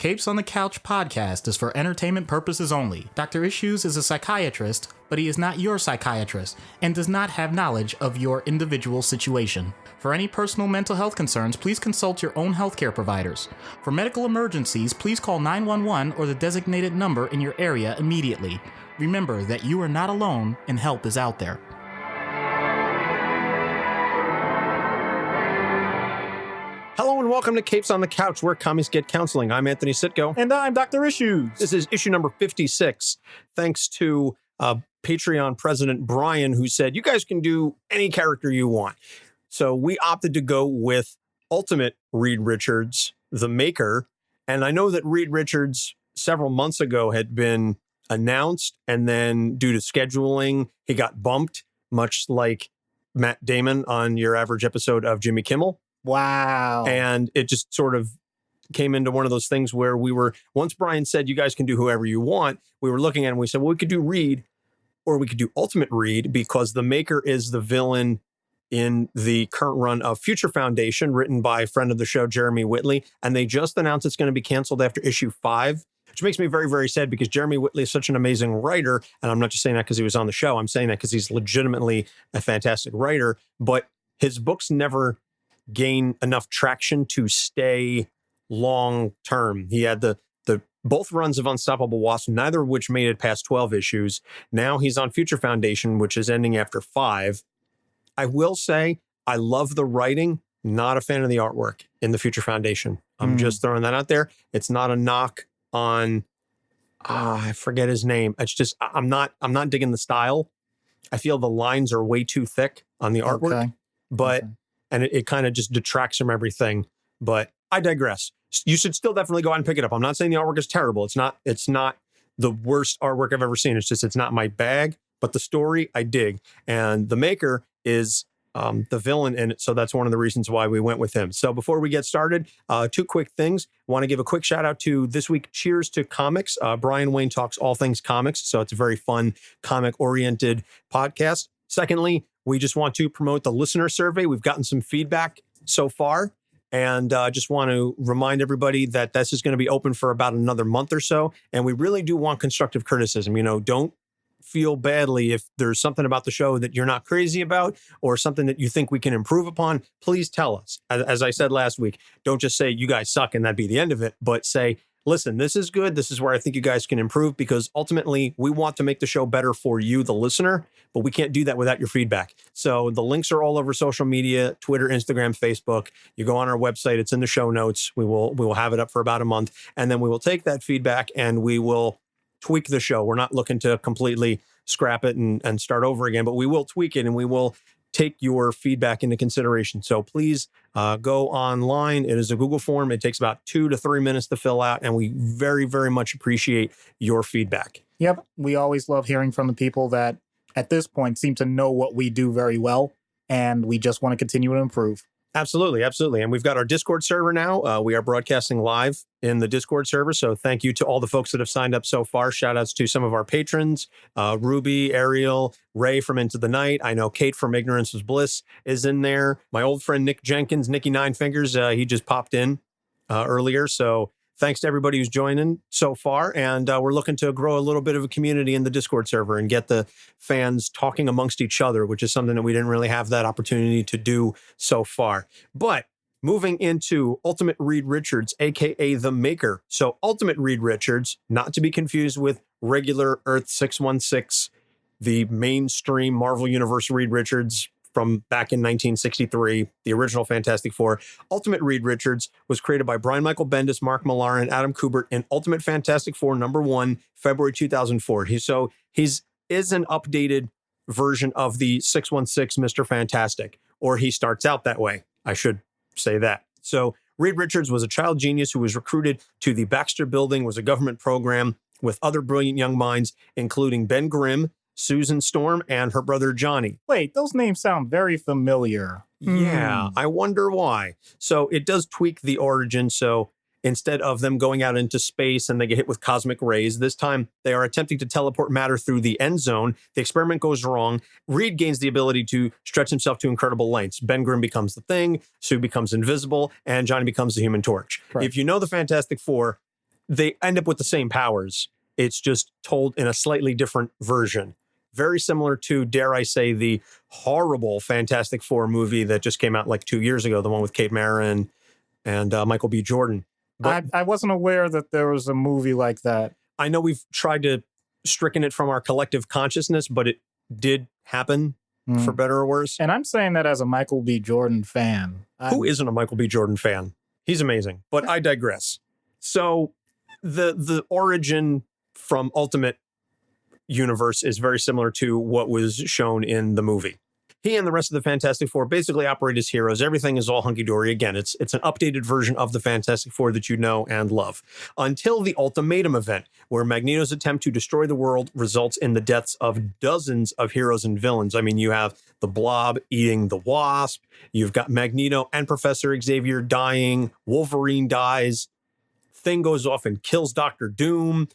Capes on the Couch podcast is for entertainment purposes only. Dr. Issues is a psychiatrist, but he is not your psychiatrist and does not have knowledge of your individual situation. For any personal mental health concerns, please consult your own healthcare providers. For medical emergencies, please call 911 or the designated number in your area immediately. Remember that you are not alone and help is out there. Hello and welcome to Capes on the Couch, where commies get counseling. I'm Anthony Sitko. And I'm Dr. Issues. This is issue number 56. Thanks to Patreon President Brian, who said, you guys can do any character you want. So we opted to go with Ultimate Reed Richards, the Maker. And I know that Reed Richards several months ago had been announced, and then due to scheduling, he got bumped, much like Matt Damon on your average episode of Jimmy Kimmel. Wow. And it just sort of came into one of those things where we were, once Brian said, you guys can do whoever you want, we were looking at it and we said, well, we could do Reed or we could do Ultimate Reed, because the Maker is the villain in the current run of Future Foundation, written by a friend of the show, Jeremy Whitley. And they just announced it's going to be canceled after issue 5, which makes me very, very sad because Jeremy Whitley is such an amazing writer. And I'm not just saying that because he was on the show. I'm saying that because he's legitimately a fantastic writer, but his books never gain enough traction to stay long term. He had the both runs of Unstoppable Wasp, neither of which made it past 12 issues. Now he's on Future Foundation, which is ending after 5. I will say I love the writing, not a fan of the artwork in the Future Foundation. I'm just throwing that out there. It's not a knock on I forget his name. It's just I'm not digging the style. I feel the lines are way too thick on the artwork. But and it kind of just detracts from everything. But I digress. You should still definitely go out and pick it up. I'm not saying the artwork is terrible. It's not the worst artwork I've ever seen. It's just, it's not my bag. But the story, I dig. And the Maker is the villain in it. So that's one of the reasons why we went with him. So before we get started, 2 quick things. Want to give a quick shout out to this week, Cheers to Comics. Brian Wayne talks all things comics. So it's a very fun comic-oriented podcast. Secondly, we just want to promote the listener survey. We've gotten some feedback so far, and just want to remind everybody that this is going to be open for about another month or so. And we really do want constructive criticism. Don't feel badly if there's something about the show that you're not crazy about or something that you think we can improve upon. Please tell us. As I said last week, don't just say you guys suck and that'd be the end of it, but say, listen, this is good. This is where I think you guys can improve, because ultimately we want to make the show better for you, the listener, but we can't do that without your feedback. So the links are all over social media, Twitter, Instagram, Facebook. You go on our website. It's in the show notes. We will have it up for about a month, and then we will take that feedback and we will tweak the show. We're not looking to completely scrap it and start over again, but we will tweak it and we will take your feedback into consideration. So please go online. It is a Google form. It takes about 2 to 3 minutes to fill out, and we very, very much appreciate your feedback. Yep. We always love hearing from the people that at this point seem to know what we do very well, and we just want to continue to improve. Absolutely. Absolutely. And we've got our Discord server now. We are broadcasting live in the Discord server. So thank you to all the folks that have signed up so far. Shout outs to some of our patrons, Ruby, Ariel, Ray from Into the Night. I know Kate from Ignorance is Bliss is in there. My old friend Nick Jenkins, Nicky Nine Fingers, he just popped in earlier. So thanks to everybody who's joining so far. And we're looking to grow a little bit of a community in the Discord server and get the fans talking amongst each other, which is something that we didn't really have that opportunity to do so far. But moving into Ultimate Reed Richards, a.k.a. The Maker. So Ultimate Reed Richards, not to be confused with regular Earth 616, the mainstream Marvel Universe Reed Richards from back in 1963, the original Fantastic Four. Ultimate Reed Richards was created by Brian Michael Bendis, Mark Millar, and Adam Kubert in Ultimate Fantastic Four #1, February 2004. He's an updated version of the 616 Mr. Fantastic, or he starts out that way. I should say that. So Reed Richards was a child genius who was recruited to the Baxter Building, was a government program with other brilliant young minds, including Ben Grimm, Susan Storm, and her brother Johnny. Wait, those names sound very familiar. Yeah, I wonder why. So it does tweak the origin. So instead of them going out into space and they get hit with cosmic rays, this time they are attempting to teleport matter through the end zone. The experiment goes wrong. Reed gains the ability to stretch himself to incredible lengths. Ben Grimm becomes the Thing, Sue becomes invisible, and Johnny becomes the Human Torch. Right. If you know the Fantastic Four, they end up with the same powers. It's just told in a slightly different version. Very similar to, dare I say, the horrible Fantastic Four movie that just came out like 2 years ago, the one with Kate Mara and Michael B. Jordan. But I wasn't aware that there was a movie like that. I know we've tried to stricken it from our collective consciousness, but it did happen, for better or worse. And I'm saying that as a Michael B. Jordan fan. Who isn't a Michael B. Jordan fan? He's amazing, but I digress. So the origin from Ultimate Universe is very similar to what was shown in the movie. He and the rest of the Fantastic Four basically operate as heroes. Everything is all hunky-dory. Again, it's an updated version of the Fantastic Four that you know and love. Until the Ultimatum event, where Magneto's attempt to destroy the world results in the deaths of dozens of heroes and villains. I mean, you have the Blob eating the Wasp. You've got Magneto and Professor Xavier dying. Wolverine dies. Thing goes off and kills Doctor Doom.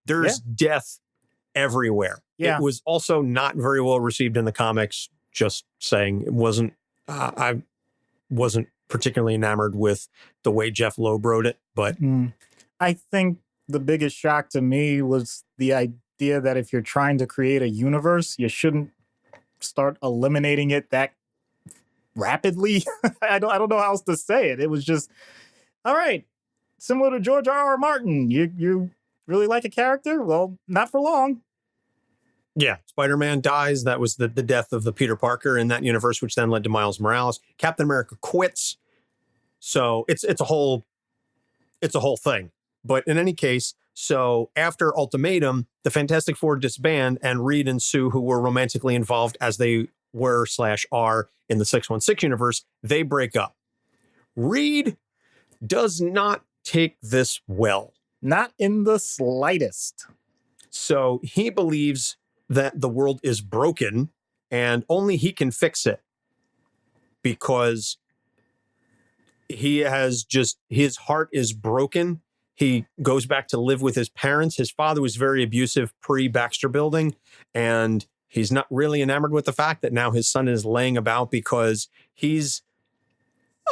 There's death everywhere. Yeah. It was also not very well received in the comics. Just saying, it wasn't. I wasn't particularly enamored with the way Jeff Loeb wrote it, but I think the biggest shock to me was the idea that if you're trying to create a universe, you shouldn't start eliminating it that rapidly. I don't know how else to say it. It was just, all right, similar to George R.R. Martin. You really like a character? Well, not for long. Yeah, Spider-Man dies. That was the death of the Peter Parker in that universe, which then led to Miles Morales. Captain America quits. So it's a whole thing. But in any case, so after Ultimatum, the Fantastic Four disband, and Reed and Sue, who were romantically involved as they were/are in the 616 universe, they break up. Reed does not take this well. Not in the slightest. So he believes that the world is broken and only he can fix it because he has just, his heart is broken. He goes back to live with his parents. His father was very abusive pre-Baxter Building, and he's not really enamored with the fact that now his son is laying about because he's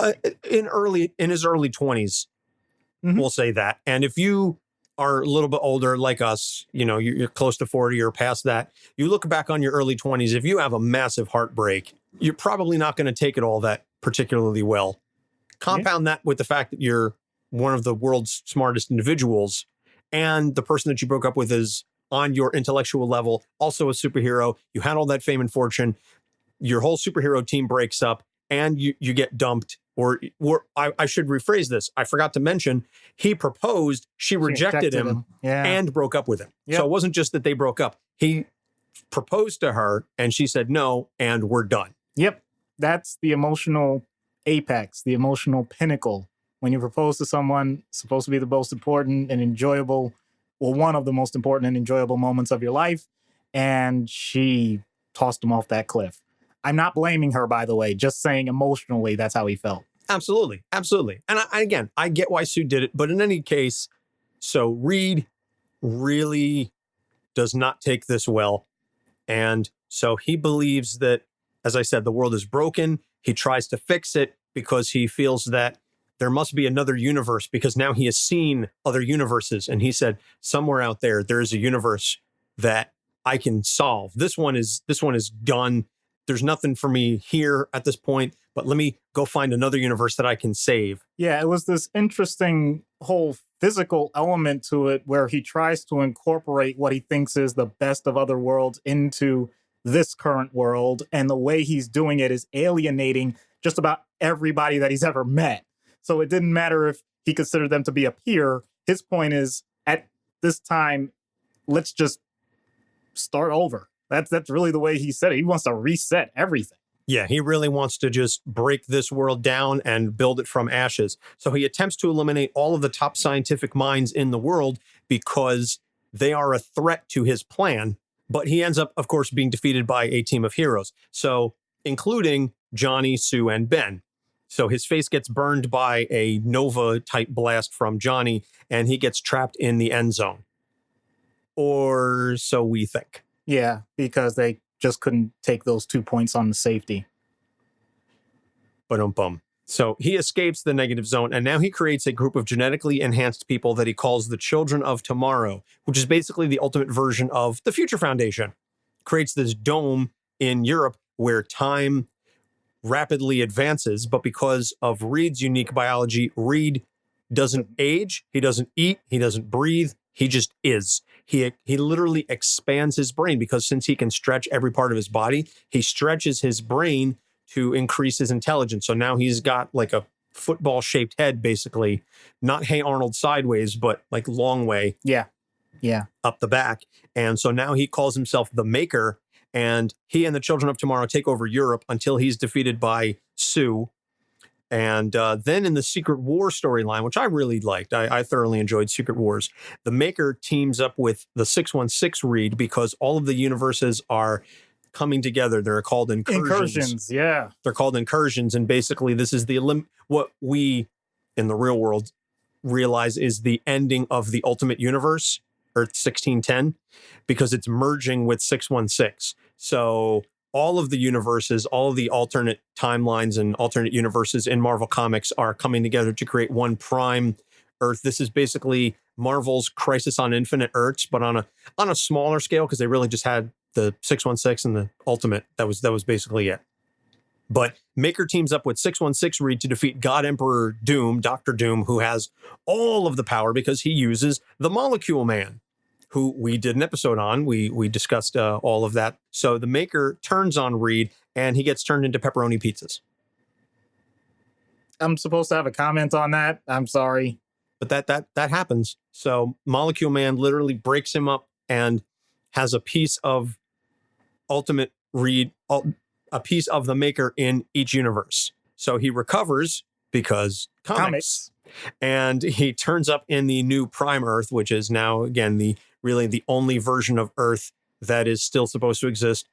in his early 20s. We'll say that. And if you are a little bit older like us, you know, you're close to 40 or past that, you look back on your early 20s, if you have a massive heartbreak, you're probably not going to take it all that particularly well. Compound that with the fact that you're one of the world's smartest individuals, and the person that you broke up with is on your intellectual level, also a superhero. You had all that fame and fortune. Your whole superhero team breaks up, and you get dumped. Or I should rephrase this. I forgot to mention, he proposed, she rejected him. And broke up with him. Yep. So it wasn't just that they broke up. He proposed to her and she said no, and we're done. Yep. That's the emotional apex, the emotional pinnacle. When you propose to someone, it's supposed to be the most important and enjoyable, well, one of the most important and enjoyable moments of your life. And she tossed him off that cliff. I'm not blaming her, by the way, just saying emotionally, that's how he felt. Absolutely. Absolutely. And I get why Sue did it. But in any case, so Reed really does not take this well. And so he believes that, as I said, the world is broken. He tries to fix it because he feels that there must be another universe, because now he has seen other universes. And he said, somewhere out there, there is a universe that I can solve. This one is done. There's nothing for me here at this point, but let me go find another universe that I can save. Yeah, it was this interesting whole physical element to it where he tries to incorporate what he thinks is the best of other worlds into this current world. And the way he's doing it is alienating just about everybody that he's ever met. So it didn't matter if he considered them to be a peer. His point is, at this time, let's just start over. That's really the way he said it. He wants to reset everything. Yeah, he really wants to just break this world down and build it from ashes. So he attempts to eliminate all of the top scientific minds in the world because they are a threat to his plan. But he ends up, of course, being defeated by a team of heroes. So including Johnny, Sue, and Ben. So his face gets burned by a Nova-type blast from Johnny, and he gets trapped in the end zone. Or so we think. Yeah, because they just couldn't take those 2 points on the safety. Ba-dum-bum. So he escapes the negative zone, and now he creates a group of genetically enhanced people that he calls the Children of Tomorrow, which is basically the ultimate version of the Future Foundation. Creates this dome in Europe where time rapidly advances, but because of Reed's unique biology, Reed doesn't age, he doesn't eat, he doesn't breathe, he just is. He literally expands his brain because since he can stretch every part of his body, he stretches his brain to increase his intelligence. So now he's got like a football-shaped head, basically. Not Hey Arnold sideways, but like long way. Yeah. Up the back. And so now he calls himself the Maker, and he and the Children of Tomorrow take over Europe until he's defeated by Sue. And then in the Secret War storyline, which I really liked, I thoroughly enjoyed Secret Wars, the Maker teams up with the 616 Reed because all of the universes are coming together. They're called incursions. Yeah. They're called incursions. And basically, this is what we in the real world realize is the ending of the Ultimate Universe, Earth 1610, because it's merging with 616. So all of the universes, all of the alternate timelines and alternate universes in Marvel Comics are coming together to create one prime Earth. This is basically Marvel's Crisis on Infinite Earths, but on a smaller scale, because they really just had the 616 and the Ultimate. That was basically it. But Maker teams up with 616 Reed to defeat God Emperor Doom, Dr. Doom, who has all of the power because he uses the Molecule Man, who we did an episode on. We discussed all of that. So the Maker turns on Reed, and he gets turned into pepperoni pizzas. I'm supposed to have a comment on that. I'm sorry. But that happens. So Molecule Man literally breaks him up and has a piece of Ultimate Reed, a piece of the Maker in each universe. So he recovers because comics. And he turns up in the new Prime Earth, which is now, again, the only version of Earth that is still supposed to exist.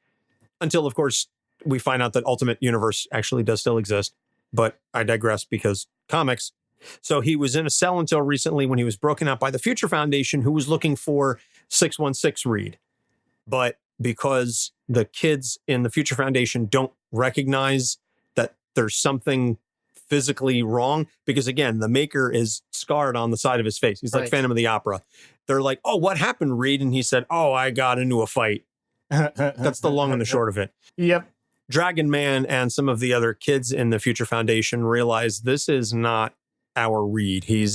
Until, of course, we find out that Ultimate Universe actually does still exist. But I digress because comics. So he was in a cell until recently when he was broken out by the Future Foundation, who was looking for 616 Reed. But because the kids in the Future Foundation don't recognize that there's something physically wrong, because again, the Maker is scarred on the side of his face. He's like Phantom of the Opera. They're like, "Oh, what happened, Reed?" And he said, "Oh, I got into a fight." That's the long and the short of it. Yep. Dragon Man and some of the other kids in the Future Foundation realize this is not our Reed. He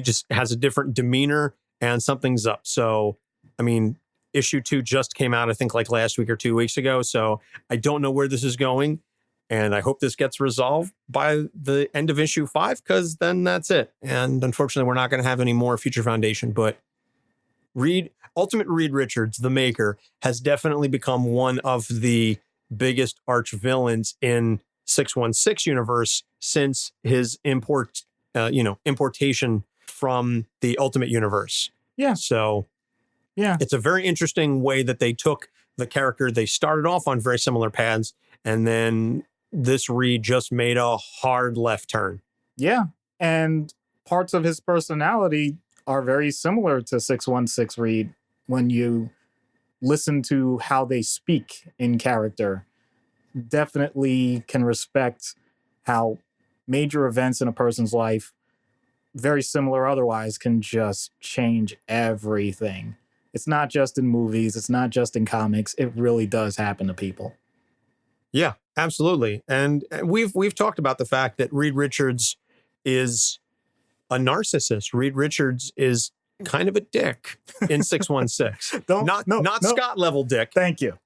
just has a different demeanor and something's up. So, I mean, issue 2 just came out, I think like last week or 2 weeks ago. So I don't know where this is going. And I hope this gets resolved by the end of issue 5, because then that's it. And unfortunately, we're not going to have any more Future Foundation. But Ultimate Reed Richards, the Maker, has definitely become one of the biggest arch villains in 616 universe since his importation from the Ultimate Universe. Yeah. So yeah, it's a very interesting way that they took the character. They started off on very similar paths, and then this Reed just made a hard left turn. Yeah. And parts of his personality are very similar to 616 Reed when you listen to how they speak in character. Definitely can respect how major events in a person's life, very similar otherwise, can just change everything. It's not just in movies. It's not just in comics. It really does happen to people. Yeah, absolutely. And we've talked about the fact that Reed Richards is a narcissist. Reed Richards is kind of a dick in 616. Not Scott level dick. Thank you.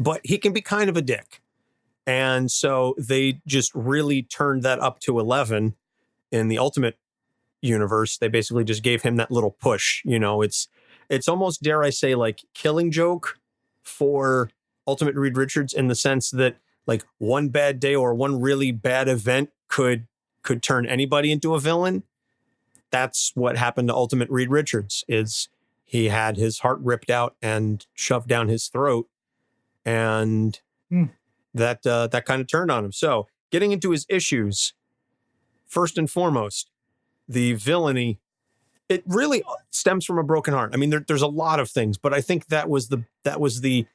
But he can be kind of a dick. And so they just really turned that up to 11 in the Ultimate Universe. They basically just gave him that little push. You know, it's almost, dare I say, like Killing Joke for Ultimate Reed Richards, in the sense that like one bad day or one really bad event could turn anybody into a villain. That's what happened to Ultimate Reed Richards. Is he had his heart ripped out and shoved down his throat, and that kind of turned on him. So getting into his issues, first and foremost, the villainy, it really stems from a broken heart. I mean, there's a lot of things, but I think that was the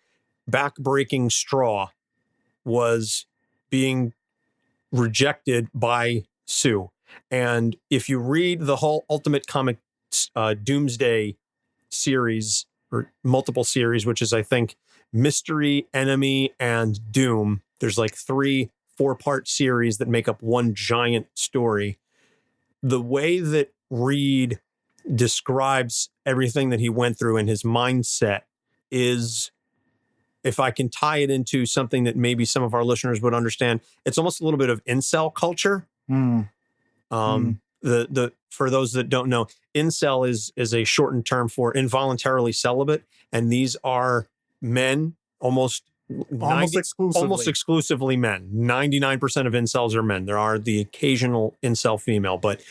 back-breaking straw, was being rejected by Sue. And if you read the whole Ultimate Comics Doomsday series, or multiple series, which is, I think, Mystery, Enemy, and Doom, there's like 3 4-part series that make up one giant story. The way that Reed describes everything that he went through and his mindset is, if I can tie it into something that maybe some of our listeners would understand, it's almost a little bit of incel culture. For those that don't know, incel is a shortened term for involuntarily celibate, and these are men almost exclusively men. 99% of incels are men. There are the occasional incel female, but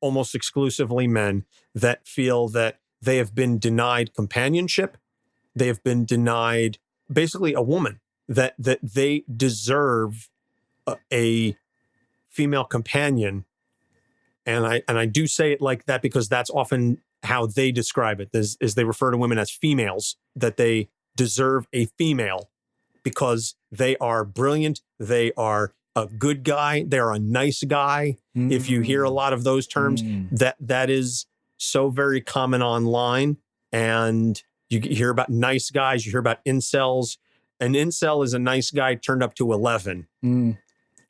almost exclusively men that feel that they have been denied companionship. They have been denied basically a woman, that they deserve a female companion. And I do say it like that because that's often how they describe it, is they refer to women as females, that they deserve a female because they are brilliant. They are a good guy. They're a nice guy. If you hear a lot of those terms, that is so very common online. And you hear about nice guys. You hear about incels. An incel is a nice guy turned up to 11.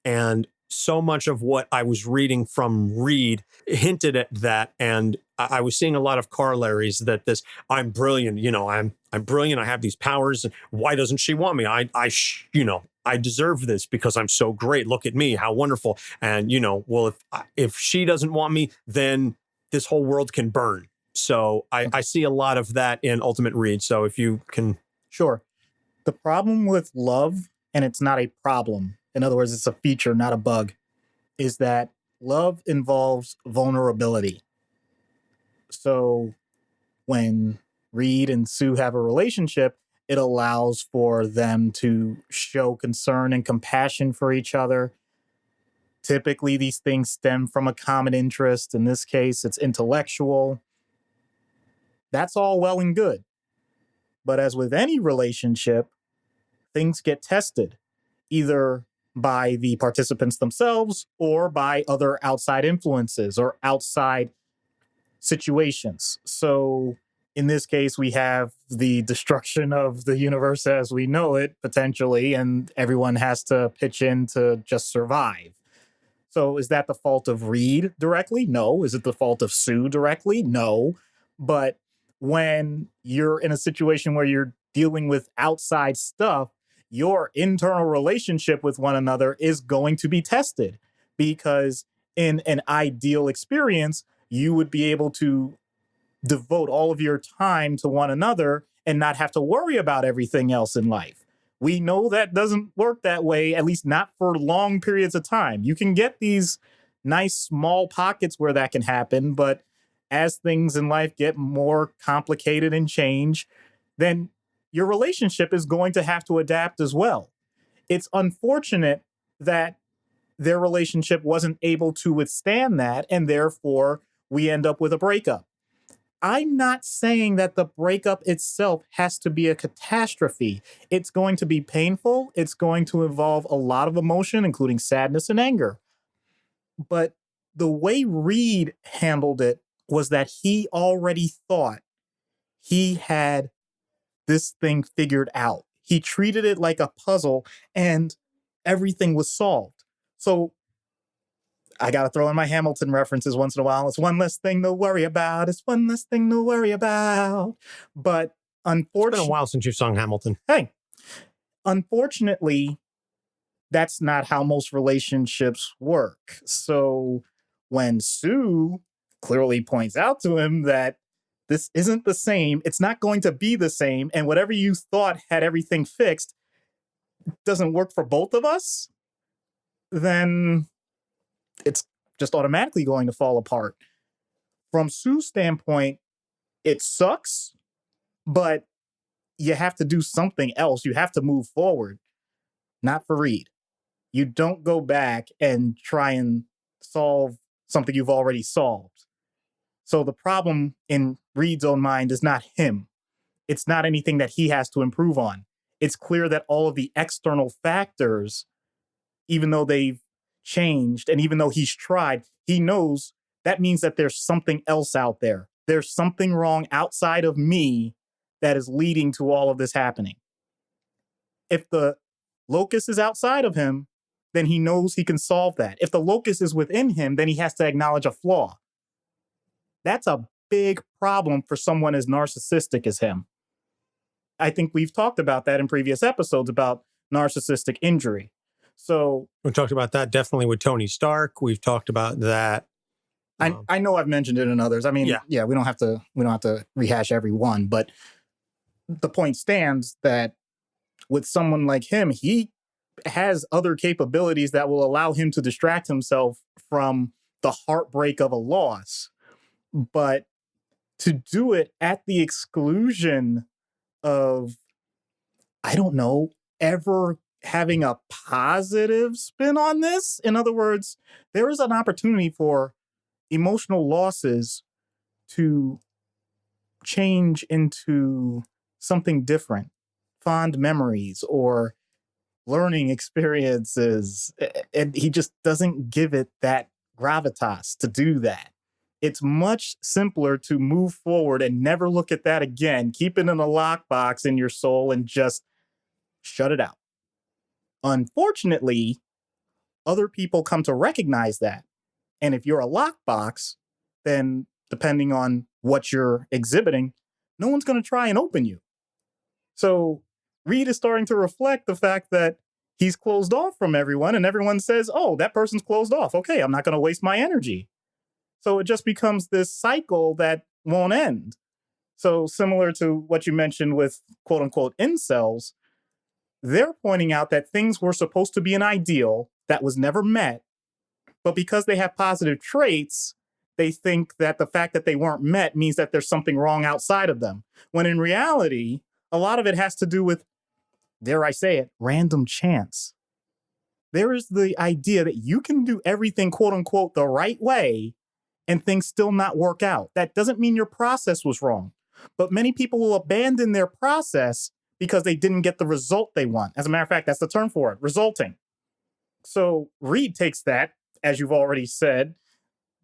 And so much of what I was reading from Reed hinted at that. And I was seeing a lot of corollaries that I'm brilliant, I'm brilliant. I have these powers. Why doesn't she want me? I deserve this because I'm so great. Look at me, how wonderful. And, well, if she doesn't want me, then this whole world can burn. So I see a lot of that in Ultimate Reed. So if you can. Sure. The problem with love, and it's not a problem, in other words, it's a feature, not a bug, is that love involves vulnerability. So when Reed and Sue have a relationship, it allows for them to show concern and compassion for each other. Typically, these things stem from a common interest. In this case, it's intellectual. That's all well and good. But as with any relationship, things get tested, either by the participants themselves or by other outside influences or outside situations. So in this case, we have the destruction of the universe as we know it, potentially, and everyone has to pitch in to just survive. So is that the fault of Reed directly? No. Is it the fault of Sue directly? No. But when you're in a situation where you're dealing with outside stuff, your internal relationship with one another is going to be tested, because in an ideal experience, you would be able to devote all of your time to one another and not have to worry about everything else in life. We know that doesn't work that way, at least not for long periods of time. You can get these nice small pockets where that can happen, but as things in life get more complicated and change, then your relationship is going to have to adapt as well. It's unfortunate that their relationship wasn't able to withstand that, and therefore we end up with a breakup. I'm not saying that the breakup itself has to be a catastrophe. It's going to be painful. It's going to involve a lot of emotion, including sadness and anger. But the way Reed handled it was that he already thought he had this thing figured out. He treated it like a puzzle and everything was solved. So I got to throw in my Hamilton references once in a while. It's one less thing to worry about. It's one less thing to worry about. But unfortunately, it's been a while since you've sung Hamilton. Hey, unfortunately, that's not how most relationships work. So when Sue clearly points out to him that this isn't the same, it's not going to be the same, and whatever you thought had everything fixed doesn't work for both of us, then it's just automatically going to fall apart. From Sue's standpoint, it sucks, but you have to do something else. You have to move forward. Not for Reed. You don't go back and try and solve something you've already solved. So the problem in Reed's own mind is not him. It's not anything that he has to improve on. It's clear that all of the external factors, even though they've changed. And even though he's tried, he knows that means that there's something else out there. There's something wrong outside of me that is leading to all of this happening. If the locus is outside of him, then he knows he can solve that. If the locus is within him, then he has to acknowledge a flaw. That's a big problem for someone as narcissistic as him. I think we've talked about that in previous episodes about narcissistic injury. So we talked about that definitely with Tony Stark. We've talked about that. I know I've mentioned it in others. I mean, yeah, we don't have to rehash every one, but the point stands that with someone like him, he has other capabilities that will allow him to distract himself from the heartbreak of a loss. But to do it at the exclusion of, I don't know, ever having a positive spin on this. In other words, there is an opportunity for emotional losses to change into something different, fond memories or learning experiences. And he just doesn't give it that gravitas to do that. It's much simpler to move forward and never look at that again, keep it in a lockbox in your soul and just shut it out. Unfortunately, other people come to recognize that. And if you're a lockbox, then depending on what you're exhibiting, no one's going to try and open you. So Reed is starting to reflect the fact that he's closed off from everyone and everyone says, oh, that person's closed off. Okay, I'm not going to waste my energy. So it just becomes this cycle that won't end. So similar to what you mentioned with quote unquote incels, they're pointing out that things were supposed to be an ideal that was never met. But because they have positive traits, they think that the fact that they weren't met means that there's something wrong outside of them. When in reality, a lot of it has to do with, dare I say it, random chance. There is the idea that you can do everything, quote unquote, the right way and things still not work out. That doesn't mean your process was wrong. But many people will abandon their process because they didn't get the result they want. As a matter of fact, that's the term for it, resulting. So Reed takes that, as you've already said,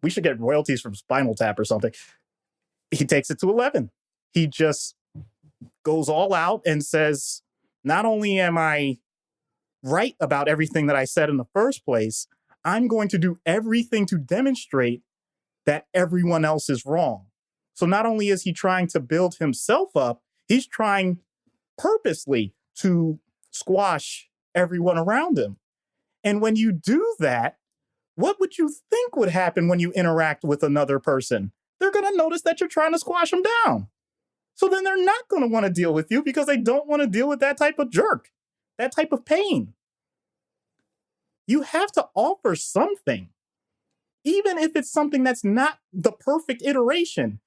we should get royalties from Spinal Tap or something. He takes it to 11. He just goes all out and says, not only am I right about everything that I said in the first place, I'm going to do everything to demonstrate that everyone else is wrong. So not only is he trying to build himself up, he's trying purposely to squash everyone around him. And when you do that, what would you think would happen when you interact with another person? They're going to notice that you're trying to squash them down. So then they're not going to want to deal with you because they don't want to deal with that type of jerk, that type of pain. You have to offer something, even if it's something that's not the perfect iteration.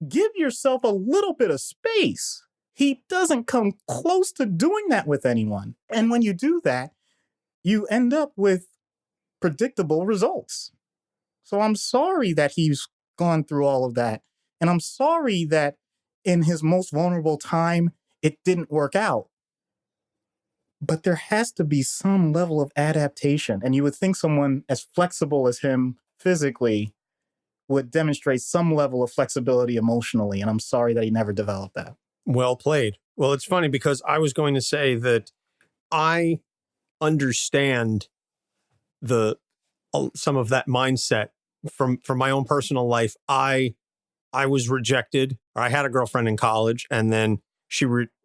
Give yourself a little bit of space. He doesn't come close to doing that with anyone. And when you do that, you end up with predictable results. So I'm sorry that he's gone through all of that. And I'm sorry that in his most vulnerable time, it didn't work out. But there has to be some level of adaptation. And you would think someone as flexible as him physically would demonstrate some level of flexibility emotionally. And I'm sorry that he never developed that. Well played. Well, it's funny because I was going to say that I understand some of that mindset from my own personal life. I was rejected. I had a girlfriend in college, and then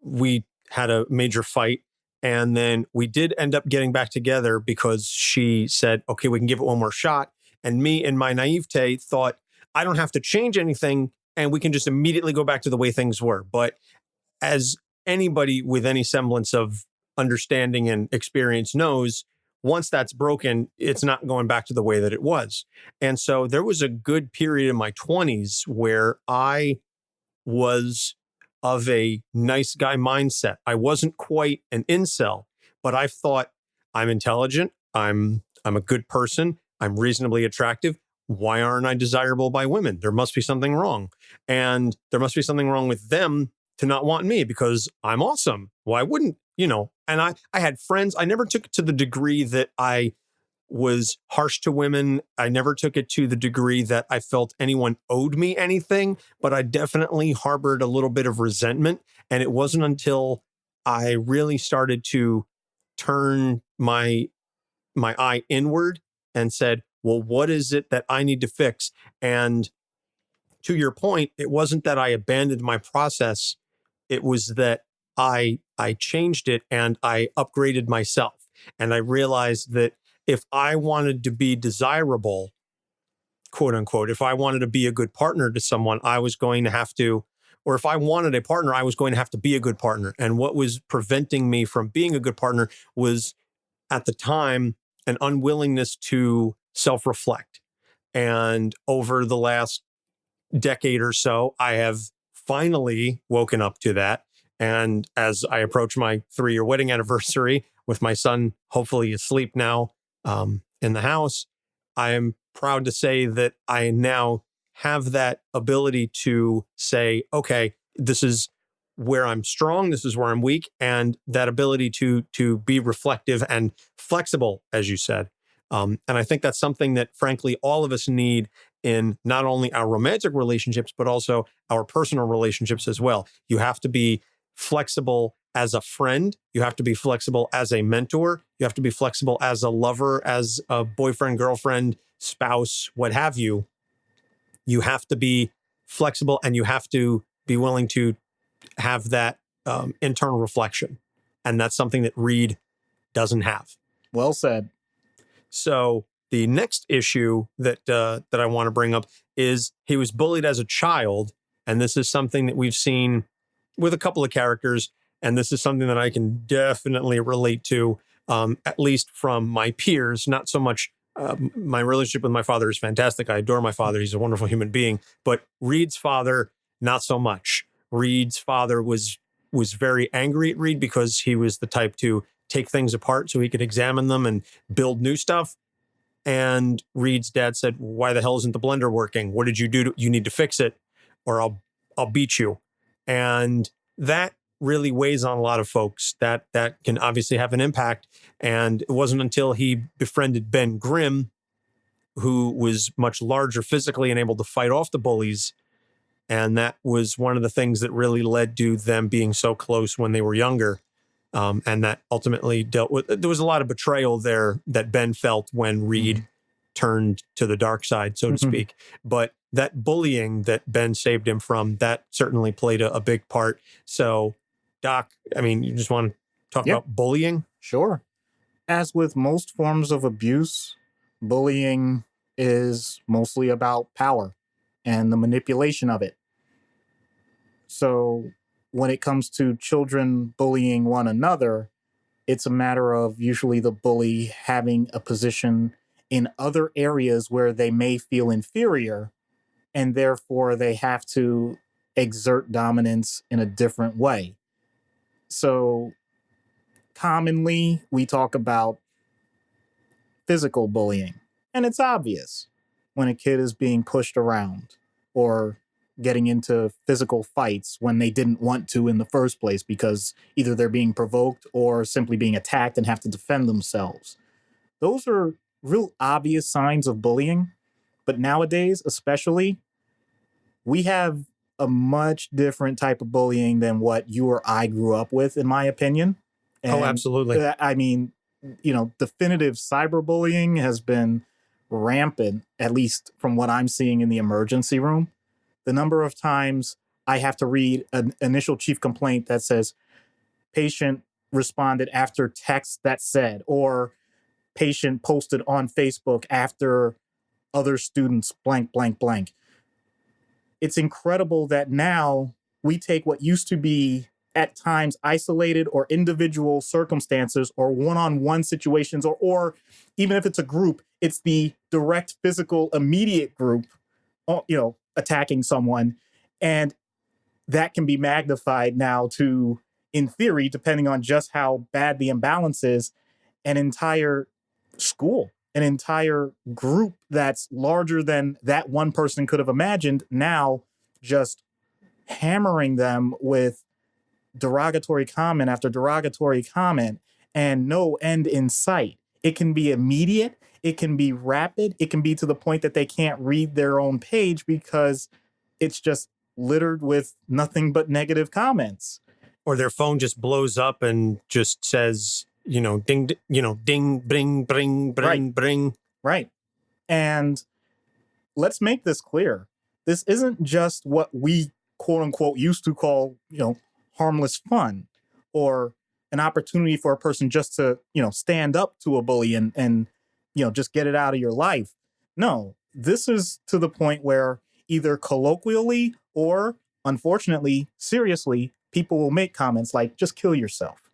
we had a major fight, and then we did end up getting back together because she said, "Okay, we can give it one more shot." And me, in my naivete, thought I don't have to change anything, and we can just immediately go back to the way things were. But as anybody with any semblance of understanding and experience knows, once that's broken, it's not going back to the way that it was. And so there was a good period in my 20s where I was of a nice guy mindset. I wasn't quite an incel, but I thought I'm intelligent. I'm a good person. I'm reasonably attractive. Why aren't I desirable by women? There must be something wrong. And there must be something wrong with them to not want me because I'm awesome. Why wouldn't, And I had friends. I never took it to the degree that I was harsh to women. I never took it to the degree that I felt anyone owed me anything, but I definitely harbored a little bit of resentment. And it wasn't until I really started to turn my eye inward and said, well, what is it that I need to fix? And to your point, it wasn't that I abandoned my process. It was that I changed it and I upgraded myself. And I realized that if I wanted to be desirable, quote unquote, if I wanted to be a good partner to someone, I was going to have to, or if I wanted a partner, I was going to have to be a good partner. And what was preventing me from being a good partner was, at the time, an unwillingness to self-reflect. And over the last decade or so, I have finally woken up to that. And as I approach my 3-year wedding anniversary with my son, hopefully asleep now in the house, I am proud to say that I now have that ability to say, okay, this is where I'm strong, this is where I'm weak, and that ability to be reflective and flexible, as you said. And I think that's something that, frankly, all of us need in not only our romantic relationships, but also our personal relationships as well. You have to be flexible as a friend. You have to be flexible as a mentor. You have to be flexible as a lover, as a boyfriend, girlfriend, spouse, what have you. You have to be flexible and you have to be willing to have that internal reflection. And that's something that Reed doesn't have. Well said. So the next issue that I want to bring up is he was bullied as a child. And this is something that we've seen with a couple of characters. And this is something that I can definitely relate to, at least from my peers. Not so much my relationship with my father is fantastic. I adore my father. He's a wonderful human being. But Reed's father, not so much. Reed's father was very angry at Reed because he was the type to take things apart so he could examine them and build new stuff. And Reed's dad said, why the hell isn't the blender working? What did you do? You need to fix it or I'll beat you. And that really weighs on a lot of folks. That can obviously have an impact. And it wasn't until he befriended Ben Grimm, who was much larger physically and able to fight off the bullies. And that was one of the things that really led to them being so close when they were younger. And that ultimately dealt with, there was a lot of betrayal there that Ben felt when Reed turned to the dark side, so to speak. But that bullying that Ben saved him from, that certainly played a big part. So, Doc, I mean, you just want to talk about bullying? Sure. As with most forms of abuse, bullying is mostly about power and the manipulation of it. So when it comes to children bullying one another, it's a matter of usually the bully having a position in other areas where they may feel inferior, and therefore they have to exert dominance in a different way. So commonly we talk about physical bullying, and it's obvious when a kid is being pushed around or getting into physical fights when they didn't want to in the first place because either they're being provoked or simply being attacked and have to defend themselves. Those are real obvious signs of bullying. But nowadays, especially, we have a much different type of bullying than what you or I grew up with, in my opinion. And absolutely. I mean, definitive cyberbullying has been rampant, at least from what I'm seeing in the emergency room. The number of times I have to read an initial chief complaint that says patient responded after text that said, or patient posted on Facebook after other students blank, blank, blank. It's incredible that now we take what used to be at times isolated or individual circumstances or one-on-one situations, or even if it's a group, it's the direct physical immediate group, attacking someone. And that can be magnified now to, in theory, depending on just how bad the imbalance is, an entire school, an entire group that's larger than that one person could have imagined, now just hammering them with derogatory comment after derogatory comment and no end in sight. It can be immediate. it can be rapid. It can be to the point that they can't read their own page because it's just littered with nothing but negative comments. Or their phone just blows up and just says, ding, ding, bring, bring, bring, bring. Right. And let's make this clear. This isn't just what we, quote unquote, used to call, harmless fun or an opportunity for a person just to, stand up to a bully and just get it out of your life. No, this is to the point where either colloquially or, unfortunately, seriously, people will make comments like, just kill yourself.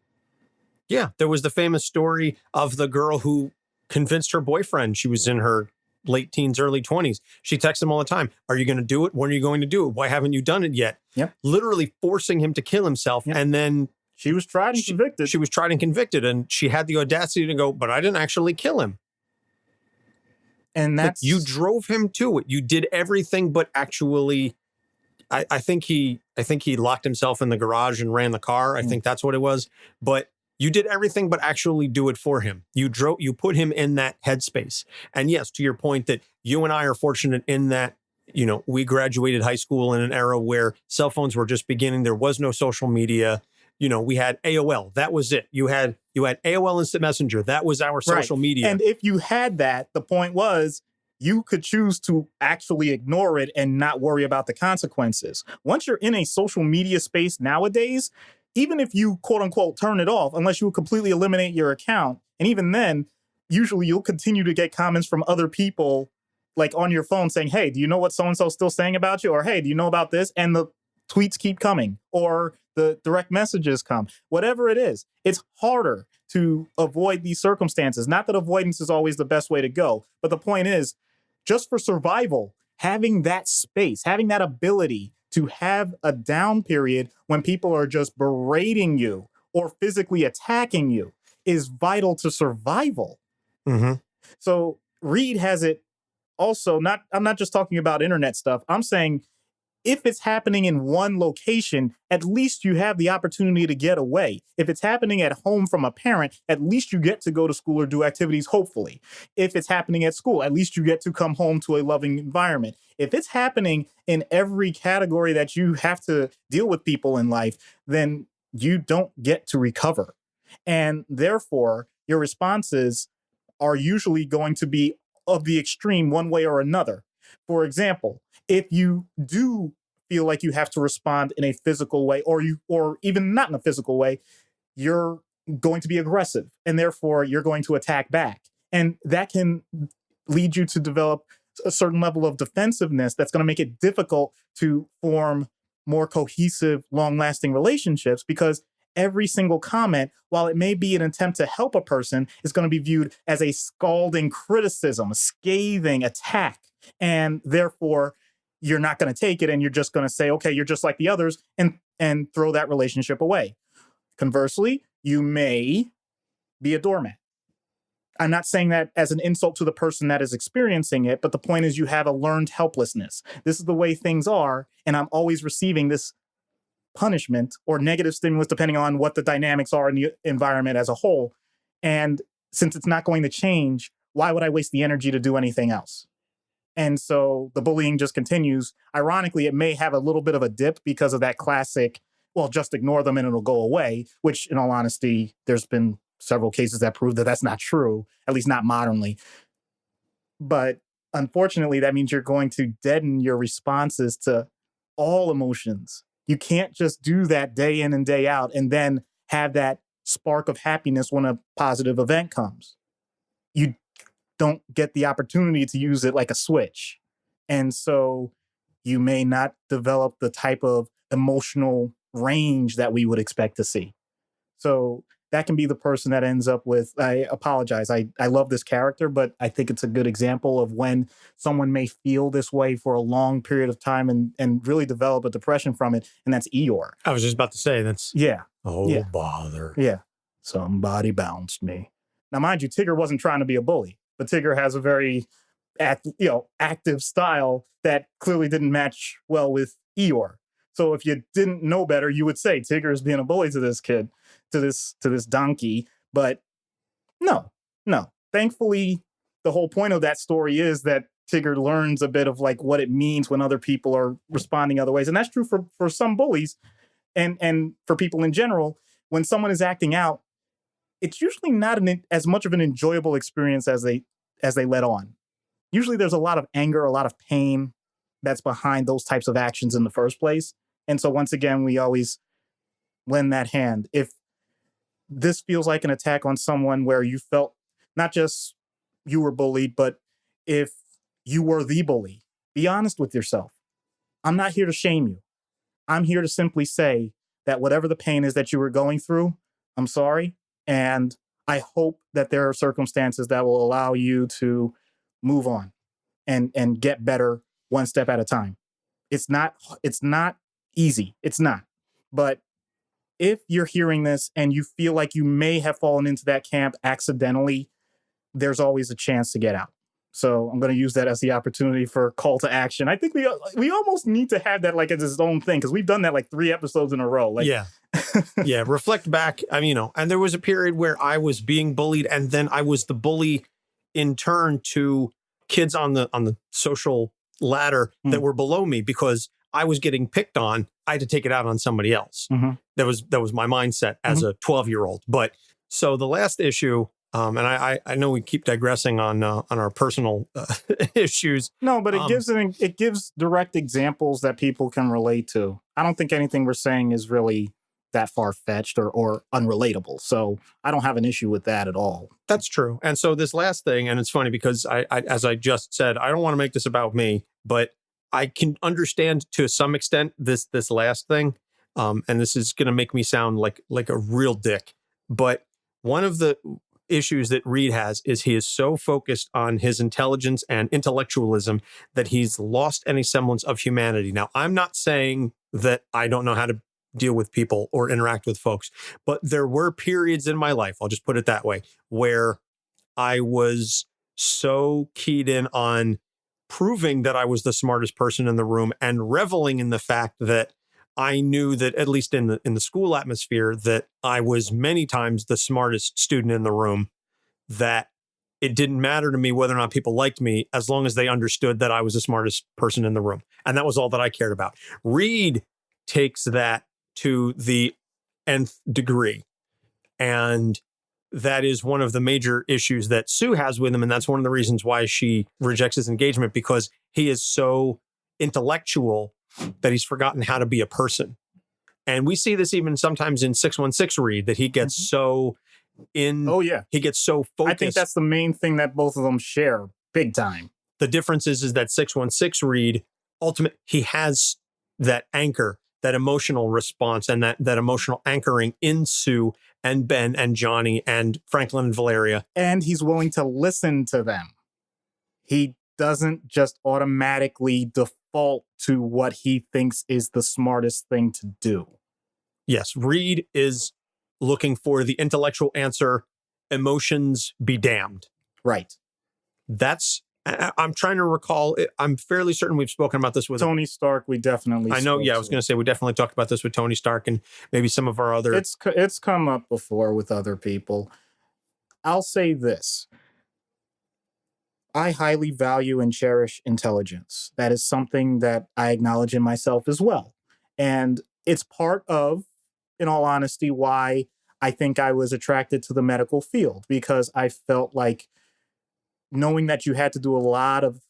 Yeah, there was the famous story of the girl who convinced her boyfriend. She was in her late teens, early 20s. She texts him all the time. Are you going to do it? When are you going to do it? Why haven't you done it yet? Yep. Literally forcing him to kill himself. Yep. And then she was tried and convicted. She was tried and convicted. And she had the audacity to go, but I didn't actually kill him. And that's... But you drove him to it. You did everything but actually... I think he locked himself in the garage and ran the car. I think that's what it was. But you did everything but actually do it for him. You put him in that headspace. And yes, to your point that you and I are fortunate in that, we graduated high school in an era where cell phones were just beginning. There was no social media. We had AOL. That was it. You had AOL Instant Messenger. That was our social media. And if you had that, the point was, you could choose to actually ignore it and not worry about the consequences. Once you're in a social media space nowadays, even if you, quote unquote, turn it off, unless you completely eliminate your account, and even then, usually you'll continue to get comments from other people, like on your phone saying, hey, do you know what so-and-so's still saying about you? Or, hey, do you know about this? And the tweets keep coming, or the direct messages come. Whatever it is, it's harder to avoid these circumstances. Not that avoidance is always the best way to go, but the point is, just for survival, having that space, having that ability to have a down period when people are just berating you or physically attacking you is vital to survival. Mm-hmm. So Reed has it also, I'm not just talking about internet stuff. I'm saying if it's happening in one location, at least you have the opportunity to get away. If it's happening at home from a parent, at least you get to go to school or do activities, hopefully. If it's happening at school, at least you get to come home to a loving environment. If it's happening in every category that you have to deal with people in life, then you don't get to recover. And therefore, your responses are usually going to be of the extreme one way or another. For example, if you do feel like you have to respond in a physical way, or even not in a physical way, you're going to be aggressive, and therefore you're going to attack back. And that can lead you to develop a certain level of defensiveness that's going to make it difficult to form more cohesive, long-lasting relationships, because every single comment, while it may be an attempt to help a person, is going to be viewed as a scalding criticism, a scathing attack. And therefore, you're not going to take it, and you're just going to say, okay, you're just like the others, and throw that relationship away. Conversely, you may be a doormat. I'm not saying that as an insult to the person that is experiencing it, but the point is you have a learned helplessness. This is the way things are, and I'm always receiving this punishment or negative stimulus, depending on what the dynamics are in the environment as a whole. And since it's not going to change, why would I waste the energy to do anything else? And so the bullying just continues. Ironically, it may have a little bit of a dip because of that classic, well, just ignore them and it'll go away, which in all honesty, there's been several cases that prove that that's not true, at least not modernly. But unfortunately, that means you're going to deaden your responses to all emotions. You can't just do that day in and day out and then have that spark of happiness when a positive event comes. You don't get the opportunity to use it like a switch. And so you may not develop the type of emotional range that we would expect to see. So that can be the person that ends up with, I apologize, I love this character, but I think it's a good example of when someone may feel this way for a long period of time and really develop a depression from it, and that's Eeyore. I was just about to say, that's... Yeah. Oh, yeah. Bother. Yeah. Somebody bounced me. Now, mind you, Tigger wasn't trying to be a bully, but Tigger has a very active style that clearly didn't match well with Eeyore. So if you didn't know better, you would say Tigger is being a bully to this kid, to this donkey. But no. Thankfully, the whole point of that story is that Tigger learns a bit of like what it means when other people are responding other ways. And that's true for some bullies and for people in general. When someone is acting out, it's usually not as much of an enjoyable experience as they let on. Usually there's a lot of anger, a lot of pain that's behind those types of actions in the first place. And so once again, we always lend that hand. If this feels like an attack on someone where you felt not just you were bullied, but if you were the bully, be honest with yourself. I'm not here to shame you. I'm here to simply say that whatever the pain is that you were going through, I'm sorry. And I hope that there are circumstances that will allow you to move on and get better one step at a time. It's not easy. It's not. But if you're hearing this and you feel like you may have fallen into that camp accidentally, there's always a chance to get out. So I'm going to use that as the opportunity for call to action. I think we almost need to have that like as its own thing, because we've done that like 3 episodes in a row. Like, yeah. Yeah. Reflect back. I mean, and there was a period where I was being bullied, and then I was the bully in turn to kids on the social ladder that were below me because I was getting picked on. I had to take it out on somebody else. That was my mindset as a 12-year-old. But so the last issue, and I know we keep digressing on our personal issues. No, but it gives direct examples that people can relate to. I don't think anything we're saying is really that far-fetched or unrelatable. So I don't have an issue with that at all. That's true. And so this last thing, and it's funny because I as I just said, I don't want to make this about me, but I can understand to some extent this last thing. And this is going to make me sound like a real dick. But one of the issues that Reed has is he is so focused on his intelligence and intellectualism that he's lost any semblance of humanity. Now, I'm not saying that I don't know how to deal with people or interact with folks, but there were periods in my life, I'll just put it that way, where I was so keyed in on proving that I was the smartest person in the room and reveling in the fact that I knew that, at least in the school atmosphere, that I was many times the smartest student in the room, that it didn't matter to me whether or not people liked me as long as they understood that I was the smartest person in the room. And that was all that I cared about. Reed takes that to the nth degree. And that is one of the major issues that Sue has with him. And that's one of the reasons why she rejects his engagement, because he is so intellectual that he's forgotten how to be a person. And we see this even sometimes in 616 Reed, that he gets so in. Oh, yeah. He gets so focused. I think that's the main thing that both of them share big time. The difference is that 616 Reed, he has that anchor, that emotional response, and that emotional anchoring in Sue and Ben and Johnny and Franklin and Valeria. And he's willing to listen to them. He doesn't just automatically default to what he thinks is the smartest thing to do. Yes, Reed is looking for the intellectual answer, emotions be damned. Right. I'm trying to recall, I'm fairly certain we've spoken about this with Tony Stark. We definitely I know, yeah, I was going to say we definitely talked about this with Tony Stark and maybe some of our other... It's come up before with other people. I'll say this. I highly value and cherish intelligence. That is something that I acknowledge in myself as well. And it's part of, in all honesty, why I think I was attracted to the medical field, because I felt like knowing that you had to do a lot of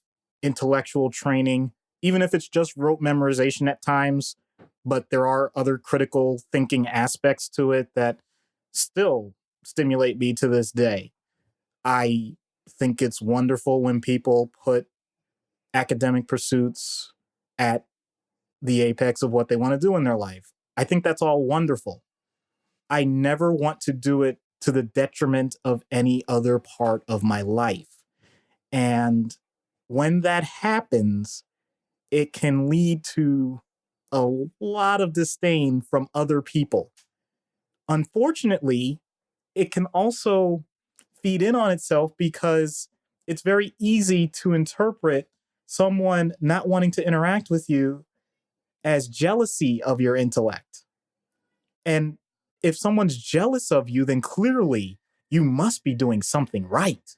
intellectual training, even if it's just rote memorization at times, but there are other critical thinking aspects to it that still stimulate me to this day. I think it's wonderful when people put academic pursuits at the apex of what they want to do in their life. I think that's all wonderful. I never want to do it to the detriment of any other part of my life. And when that happens, it can lead to a lot of disdain from other people. Unfortunately, it can also feed in on itself because it's very easy to interpret someone not wanting to interact with you as jealousy of your intellect. And if someone's jealous of you, then clearly you must be doing something right.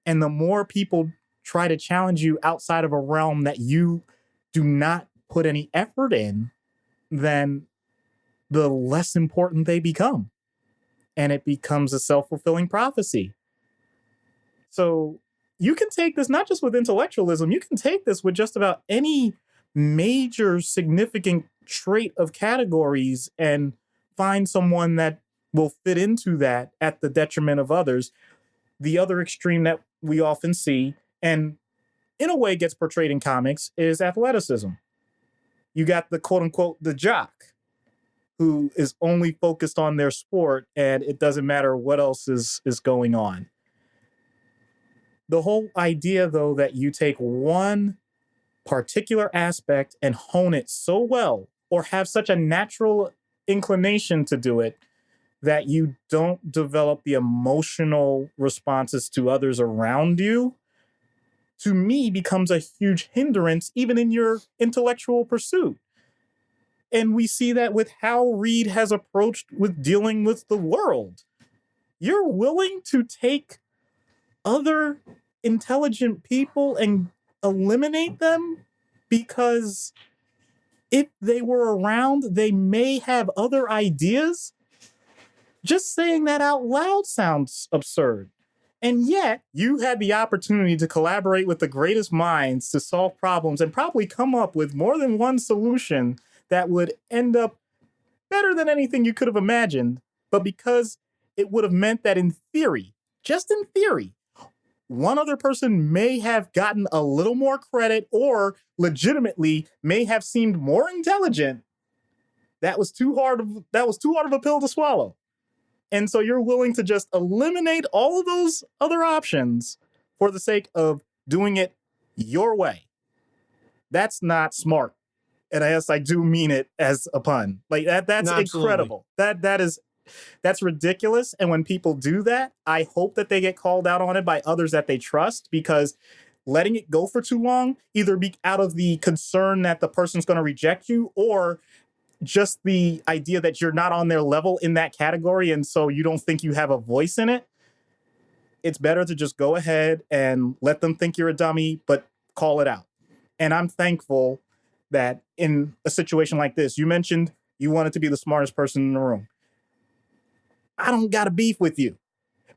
And the more people try to challenge you outside of a realm that you do not put any effort in, then the less important they become. And it becomes a self-fulfilling prophecy. So you can take this not just with intellectualism, you can take this with just about any major significant trait of categories and find someone that will fit into that at the detriment of others. The other extreme that we often see, and in a way gets portrayed in comics, is athleticism. You got the quote unquote the jock who is only focused on their sport and it doesn't matter what else is going on. The whole idea, though, that you take one particular aspect and hone it so well, or have such a natural inclination to do it, that you don't develop the emotional responses to others around you, to me becomes a huge hindrance even in your intellectual pursuit. And we see that with how Reed has approached with dealing with the world. You're willing to take other intelligent people and eliminate them because if they were around, they may have other ideas. Just saying that out loud sounds absurd. And yet, you had the opportunity to collaborate with the greatest minds to solve problems and probably come up with more than one solution that would end up better than anything you could have imagined. But because it would have meant that in theory, just in theory, one other person may have gotten a little more credit or legitimately may have seemed more intelligent, that was too hard of a pill to swallow. And so you're willing to just eliminate all of those other options for the sake of doing it your way. That's not smart. And yes, I do mean it as a pun. Like that's incredible. That's ridiculous. And when people do that, I hope that they get called out on it by others that they trust, because letting it go for too long, either be out of the concern that the person's going to reject you, or just the idea that you're not on their level in that category and so you don't think you have a voice in it, it's better to just go ahead and let them think you're a dummy, but call it out. And I'm thankful that in a situation like this, you mentioned you wanted to be the smartest person in the room. I don't got a beef with you,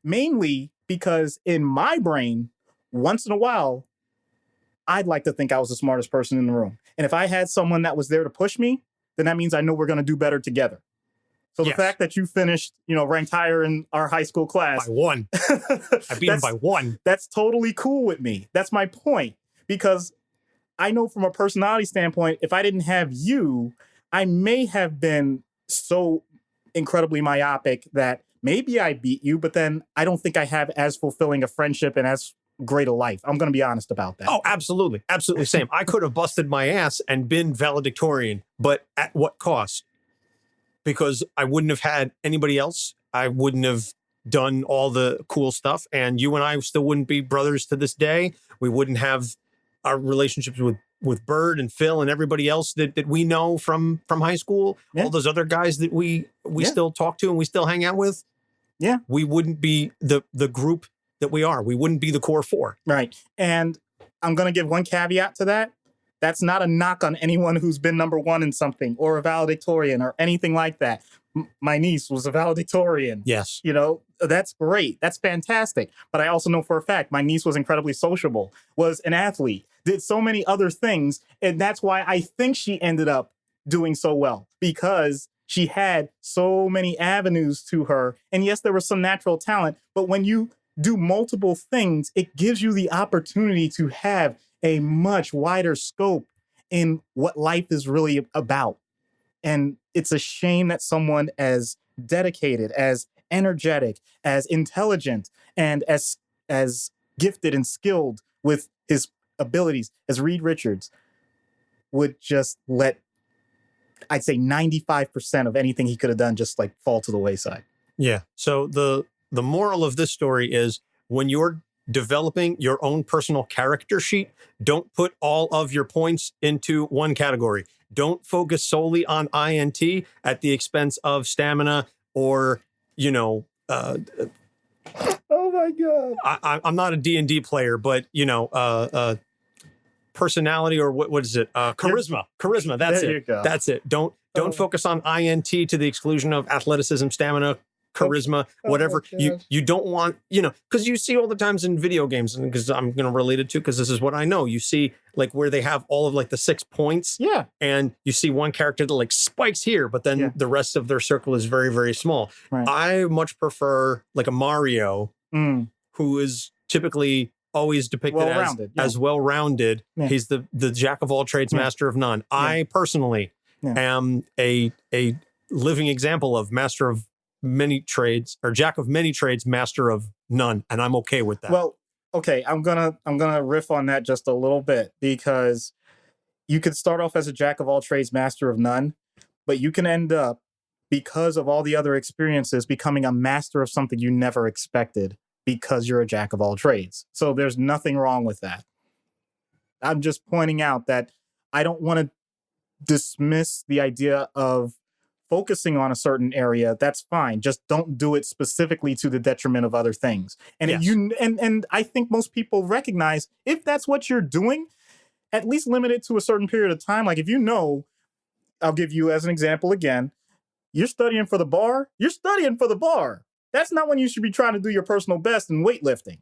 mainly because in my brain, once in a while, I'd like to think I was the smartest person in the room. And if I had someone that was there to push me, then that means I know we're going to do better together. So the fact that you finished, ranked higher in our high school class. By one. I beat him by one. That's totally cool with me. That's my point. Because I know from a personality standpoint, if I didn't have you, I may have been so incredibly myopic that maybe I beat you, but then I don't think I have as fulfilling a friendship and as great a life. I'm going to be honest about that. Oh, absolutely. Absolutely same. I could have busted my ass and been valedictorian, but at what cost? Because I wouldn't have had anybody else. I wouldn't have done all the cool stuff. And you and I still wouldn't be brothers to this day. We wouldn't have our relationships with Bird and Phil and everybody else that we know from high school. Yeah. All those other guys that we still talk to and we still hang out with. Yeah. We wouldn't be the group that we are. We wouldn't be the core four. Right. And I'm going to give one caveat to that. That's not a knock on anyone who's been number one in something or a valedictorian or anything like that. My niece was a valedictorian. Yes. That's great. That's fantastic. But I also know for a fact my niece was incredibly sociable, was an athlete, did so many other things. And that's why I think she ended up doing so well, because she had so many avenues to her. And yes, there was some natural talent, but when you do multiple things, it gives you the opportunity to have a much wider scope in what life is really about. And it's a shame that someone as dedicated, as energetic, as intelligent, and as gifted and skilled with his abilities as Reed Richards would just let, I'd say 95% of anything he could have done just like fall to the wayside. Yeah. So the moral of this story is, when you're developing your own personal character sheet, don't put all of your points into one category. Don't focus solely on INT at the expense of stamina or, Oh my God. I'm not a D&D player, but personality or what is it? Charisma. That's There it. you go. That's it. Don't focus on INT to the exclusion of athleticism, stamina, charisma, whatever. You don't want, because you see all the times in video games, and because I'm going to relate it to, because this is what I know. You see like where they have all of like the 6 points. Yeah. And you see one character that like spikes here, but then the rest of their circle is very, very small. Right. I much prefer like a Mario who is typically always depicted as well-rounded. Yeah. He's the jack of all trades, master of none. Yeah. I personally am a living example of master of many trades, or jack of many trades, master of none, and I'm okay with that. Well, okay, I'm gonna riff on that just a little bit, because you could start off as a jack of all trades, master of none, but you can end up, because of all the other experiences, becoming a master of something you never expected, because you're a jack of all trades. So there's nothing wrong with that. I'm just pointing out that I don't want to dismiss the idea of focusing on a certain area. That's fine. Just don't do it specifically to the detriment of other things. And and I think most people recognize, if that's what you're doing, at least limit it to a certain period of time. Like if I'll give you as an example again, you're studying for the bar, you're studying for the bar. That's not when you should be trying to do your personal best in weightlifting.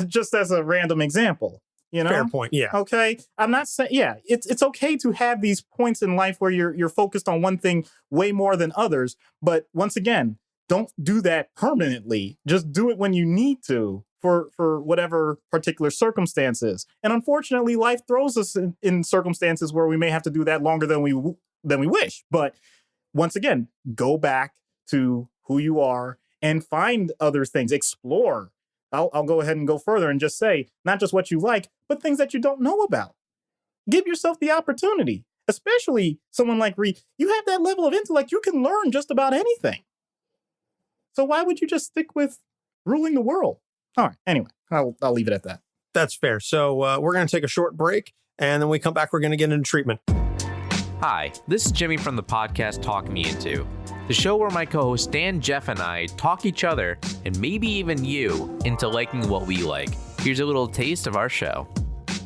Just as a random example. Fair point. Yeah. Okay. I'm not saying, it's okay to have these points in life where you're focused on one thing way more than others. But once again, don't do that permanently. Just do it when you need to for whatever particular circumstances. And unfortunately, life throws us in circumstances where we may have to do that longer than we wish. But once again, go back to who you are and find other things, explore. I'll go ahead and go further and just say, not just what you like, but things that you don't know about. Give yourself the opportunity, especially someone like Reed. You have that level of intellect. You can learn just about anything. So why would you just stick with ruling the world? All right. Anyway, I'll leave it at that. That's fair. So we're going to take a short break, and then we come back, we're going to get into treatment. Hi, this is Jimmy from the podcast Talk Me Into, the show where my co-host Dan, Jeff, and I talk each other, and maybe even you, into liking what we like. Here's a little taste of our show.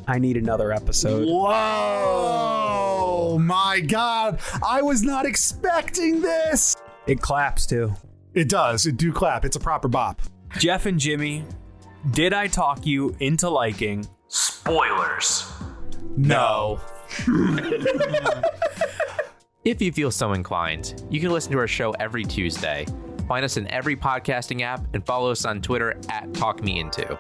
I need another episode. Whoa! My God, I was not expecting this. It claps too. It does. It do clap. It's a proper bop. Jeff and Jimmy, did I talk you into liking spoilers? No. If you feel so inclined, you can listen to our show every Tuesday. Find us in every podcasting app and follow us on Twitter @TalkMeInto.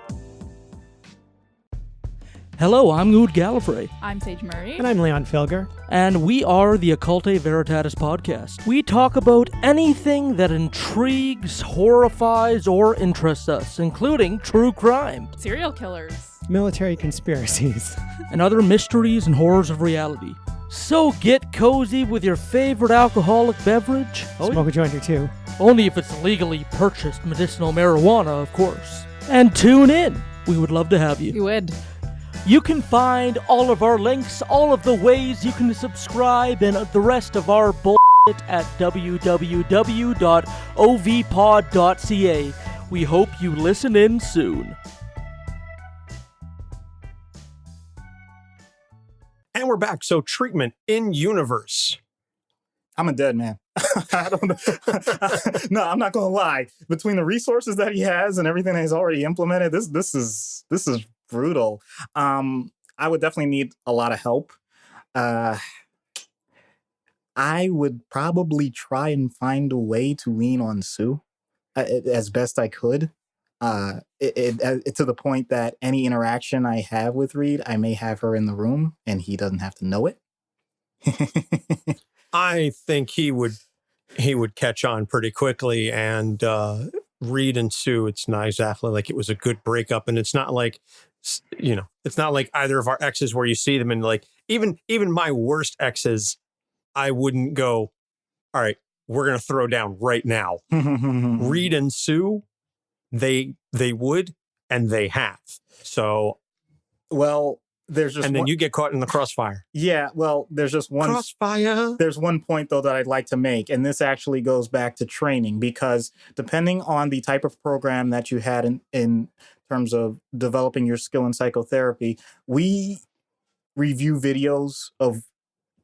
Hello, I'm Ood Gallifrey. I'm Sage Murray. And I'm Leon Felger. And we are the Occulte Veritatis podcast. We talk about anything that intrigues, horrifies, or interests us, including true crime, Serial killers, military conspiracies, and other mysteries and horrors of reality. So get cozy with your favorite alcoholic beverage. Smoke a joint or two. Only if it's legally purchased medicinal marijuana, of course. And tune in. We would love to have you. You would. You can find all of our links, all of the ways you can subscribe, and the rest of our bullshit at www.ovpod.ca. We hope you listen in soon. And we're back. So treatment in universe. I'm a dead man. I don't know. No, I'm not going to lie. Between the resources that he has and everything that he's already implemented, this is brutal. I would definitely need a lot of help. I would probably try and find a way to lean on Sue as best I could. To the point that any interaction I have with Reed, I may have her in the room and he doesn't have to know it. I think he would catch on pretty quickly, and Reed and Sue, it's not exactly like it was a good breakup, and it's not like, it's not like either of our exes where you see them and like even my worst exes, I wouldn't go, all right, we're gonna throw down right now. Reed and Sue, they would, and they have. So, well, there's just and then you get caught in the crossfire. Yeah, well, there's just one Crossfire. There's one point though that I'd like to make, and this actually goes back to training, because depending on the type of program that you had in terms of developing your skill in psychotherapy, we review videos of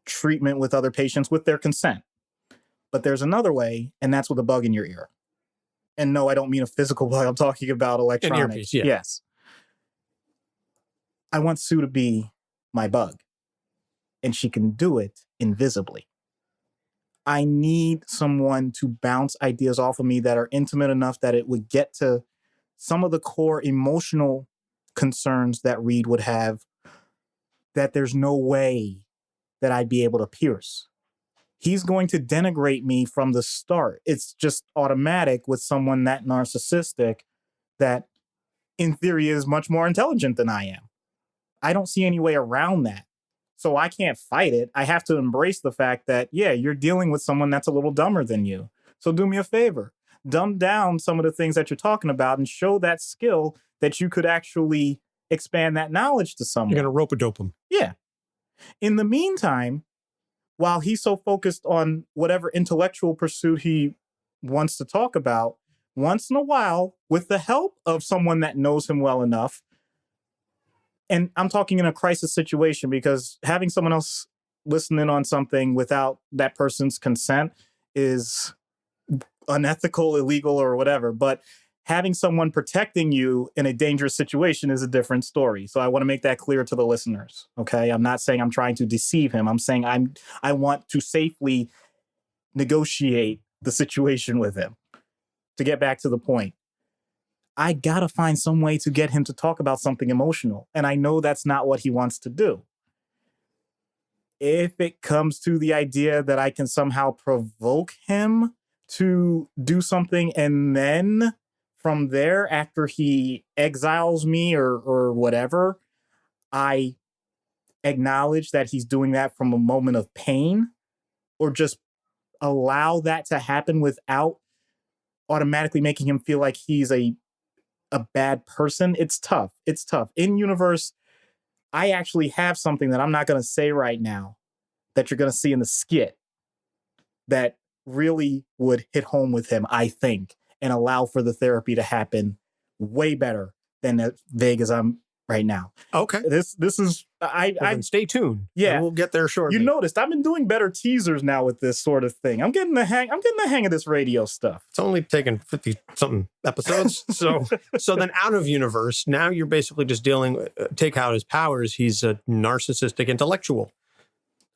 treatment with other patients with their consent. But there's another way, and that's with a bug in your ear. And no, I don't mean a physical bug. I'm talking about electronics. An earpiece, yeah. Yes. I want Sue to be my bug, and she can do it invisibly. I need someone to bounce ideas off of me that are intimate enough that it would get to some of the core emotional concerns that Reed would have, that there's no way that I'd be able to pierce. He's going to denigrate me from the start. It's just automatic with someone that narcissistic that in theory is much more intelligent than I am. I don't see any way around that. So I can't fight it. I have to embrace the fact that, yeah, you're dealing with someone that's a little dumber than you. So do me a favor. Dumb down some of the things that you're talking about and show that skill that you could actually expand that knowledge to someone. You're going to rope-a-dope them. Yeah. In the meantime, while he's so focused on whatever intellectual pursuit he wants to talk about, once in a while, with the help of someone that knows him well enough, and I'm talking in a crisis situation, because having someone else listen in on something without that person's consent is unethical, illegal, or whatever. But having someone protecting you in a dangerous situation is a different story. So I want to make that clear to the listeners. Okay. I'm not saying I'm trying to deceive him. I'm saying I want to safely negotiate the situation with him. To get back to the point, I gotta find some way to get him to talk about something emotional. And I know that's not what he wants to do. If it comes to the idea that I can somehow provoke him to do something, and then from there, after he exiles me or whatever, I acknowledge that he's doing that from a moment of pain, or just allow that to happen without automatically making him feel like he's a bad person. It's tough. It's tough. In universe, I actually have something that I'm not going to say right now that you're going to see in the skit that really would hit home with him, I think, and allow for the therapy to happen way better than as vague as I'm right now. Okay. This is then stay tuned. Yeah, we'll get there shortly. You noticed I've been doing better teasers now with this sort of thing. I'm getting the hang of this radio stuff. It's only taken 50 something episodes. so then out of universe, now you're basically just dealing, take out his powers. He's a narcissistic intellectual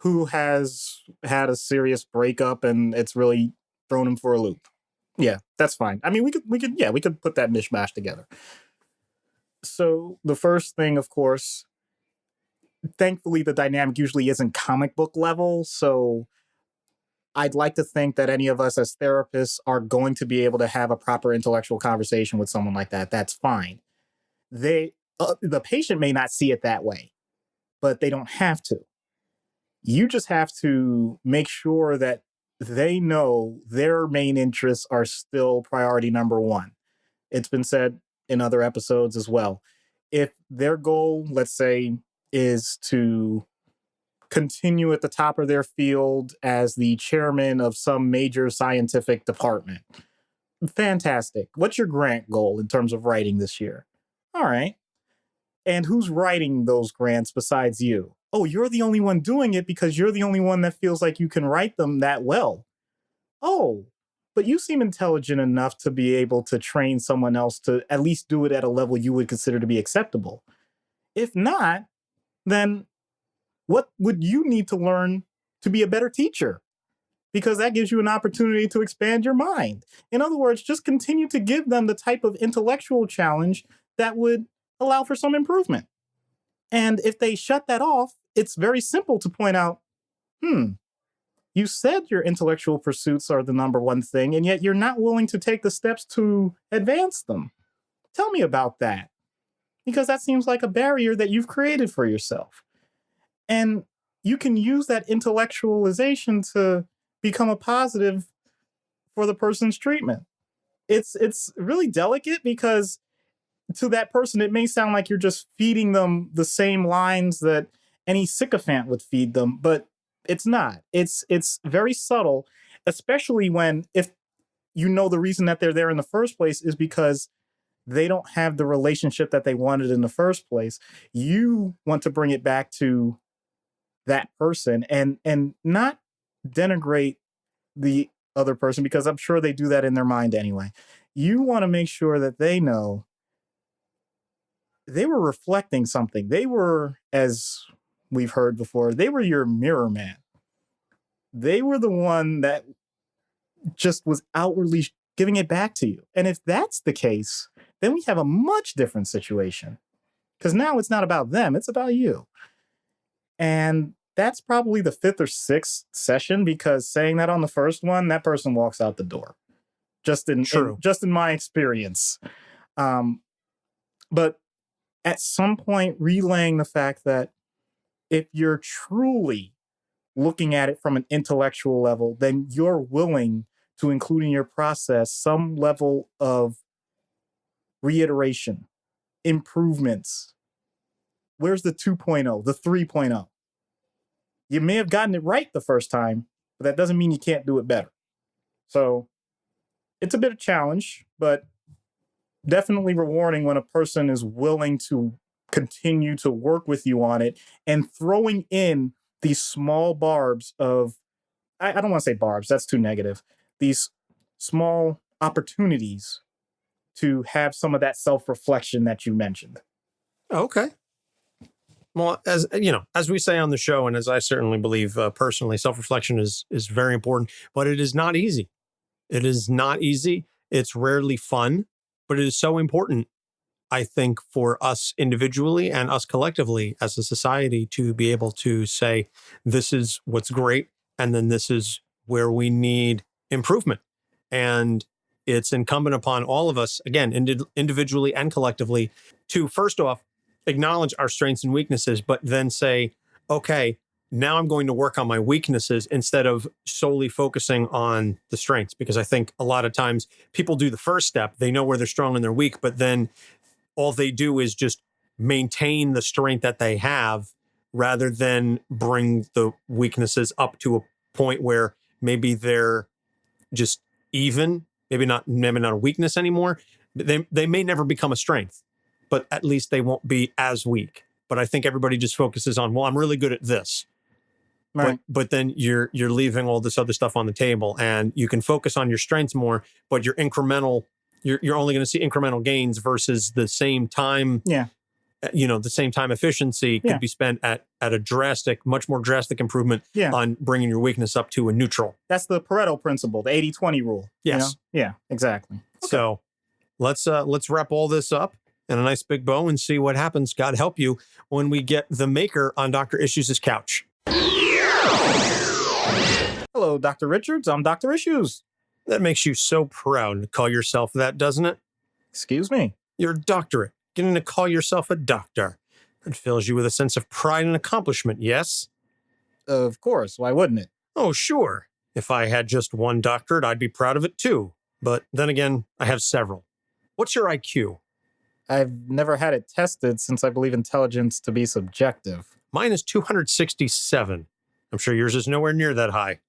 who has had a serious breakup, and it's really thrown him for a loop. Yeah, that's fine. I mean, we could put that mishmash together. So the first thing, of course, thankfully the dynamic usually isn't comic book level. So I'd like to think that any of us as therapists are going to be able to have a proper intellectual conversation with someone like that. That's fine. The patient may not see it that way, but they don't have to. You just have to make sure that they know their main interests are still priority number one. It's been said in other episodes as well. If their goal, let's say, is to continue at the top of their field as the chairman of some major scientific department, fantastic. What's your grant goal in terms of writing this year? All right. And who's writing those grants besides you? Oh, you're the only one doing it because you're the only one that feels like you can write them that well. Oh, but you seem intelligent enough to be able to train someone else to at least do it at a level you would consider to be acceptable. If not, then what would you need to learn to be a better teacher? Because that gives you an opportunity to expand your mind. In other words, just continue to give them the type of intellectual challenge that would allow for some improvement. And if they shut that off, it's very simple to point out, you said your intellectual pursuits are the number one thing, and yet you're not willing to take the steps to advance them. Tell me about that. Because that seems like a barrier that you've created for yourself. And you can use that intellectualization to become a positive for the person's treatment. It's really delicate because to that person, it may sound like you're just feeding them the same lines that any sycophant would feed them, but it's not. It's very subtle, especially when, if you know the reason that they're there in the first place is because they don't have the relationship that they wanted in the first place. You want to bring it back to that person and not denigrate the other person, because I'm sure they do that in their mind anyway. You want to make sure that they know they were reflecting something. They were, as we've heard before, they were your mirror man. They were the one that just was outwardly giving it back to you. And if that's the case, then we have a much different situation. Because now it's not about them, it's about you. And that's probably the 5th or 6th session, because saying that on the first one, that person walks out the door. Just in my experience. But at some point, relaying the fact that if you're truly looking at it from an intellectual level, then you're willing to include in your process some level of reiteration, improvements. Where's the 2.0, the 3.0? You may have gotten it right the first time, but that doesn't mean you can't do it better. So it's a bit of a challenge, but definitely rewarding when a person is willing to continue to work with you on it and throwing in these small barbs of, I don't want to say barbs, that's too negative. These small opportunities to have some of that self-reflection that you mentioned. Okay. Well, as you know, as we say on the show, and as I certainly believe personally, self-reflection is very important, but it is not easy. It is not easy. It's rarely fun, but it is so important, I think, for us individually and us collectively as a society to be able to say, this is what's great, and then this is where we need improvement. And it's incumbent upon all of us, again, individually and collectively, to first off, acknowledge our strengths and weaknesses, but then say, okay, now I'm going to work on my weaknesses instead of solely focusing on the strengths. Because I think a lot of times people do the first step, they know where they're strong and they're weak, but then all they do is just maintain the strength that they have rather than bring the weaknesses up to a point where maybe they're just even, maybe not a weakness anymore. They may never become a strength, but at least they won't be as weak. But I think everybody just focuses on, well, I'm really good at this. Right. But then you're leaving all this other stuff on the table, and you can focus on your strengths more, but your incremental, you're only going to see incremental gains versus the same time. Yeah. The same time efficiency could be spent at a much more drastic improvement on bringing your weakness up to a neutral. That's the Pareto principle, the 80-20 rule. Yes. Yeah, exactly. Okay. So let's wrap all this up in a nice big bow and see what happens, God help you, when we get the maker on Dr. Issues' couch. Hello, Dr. Richards. I'm Dr. Issues. That makes you so proud to call yourself that, doesn't it? Excuse me? Your doctorate. Getting to call yourself a doctor. That fills you with a sense of pride and accomplishment, yes? Of course. Why wouldn't it? Oh, sure. If I had just one doctorate, I'd be proud of it too. But then again, I have several. What's your IQ? I've never had it tested since I believe intelligence to be subjective. Mine is 267. I'm sure yours is nowhere near that high.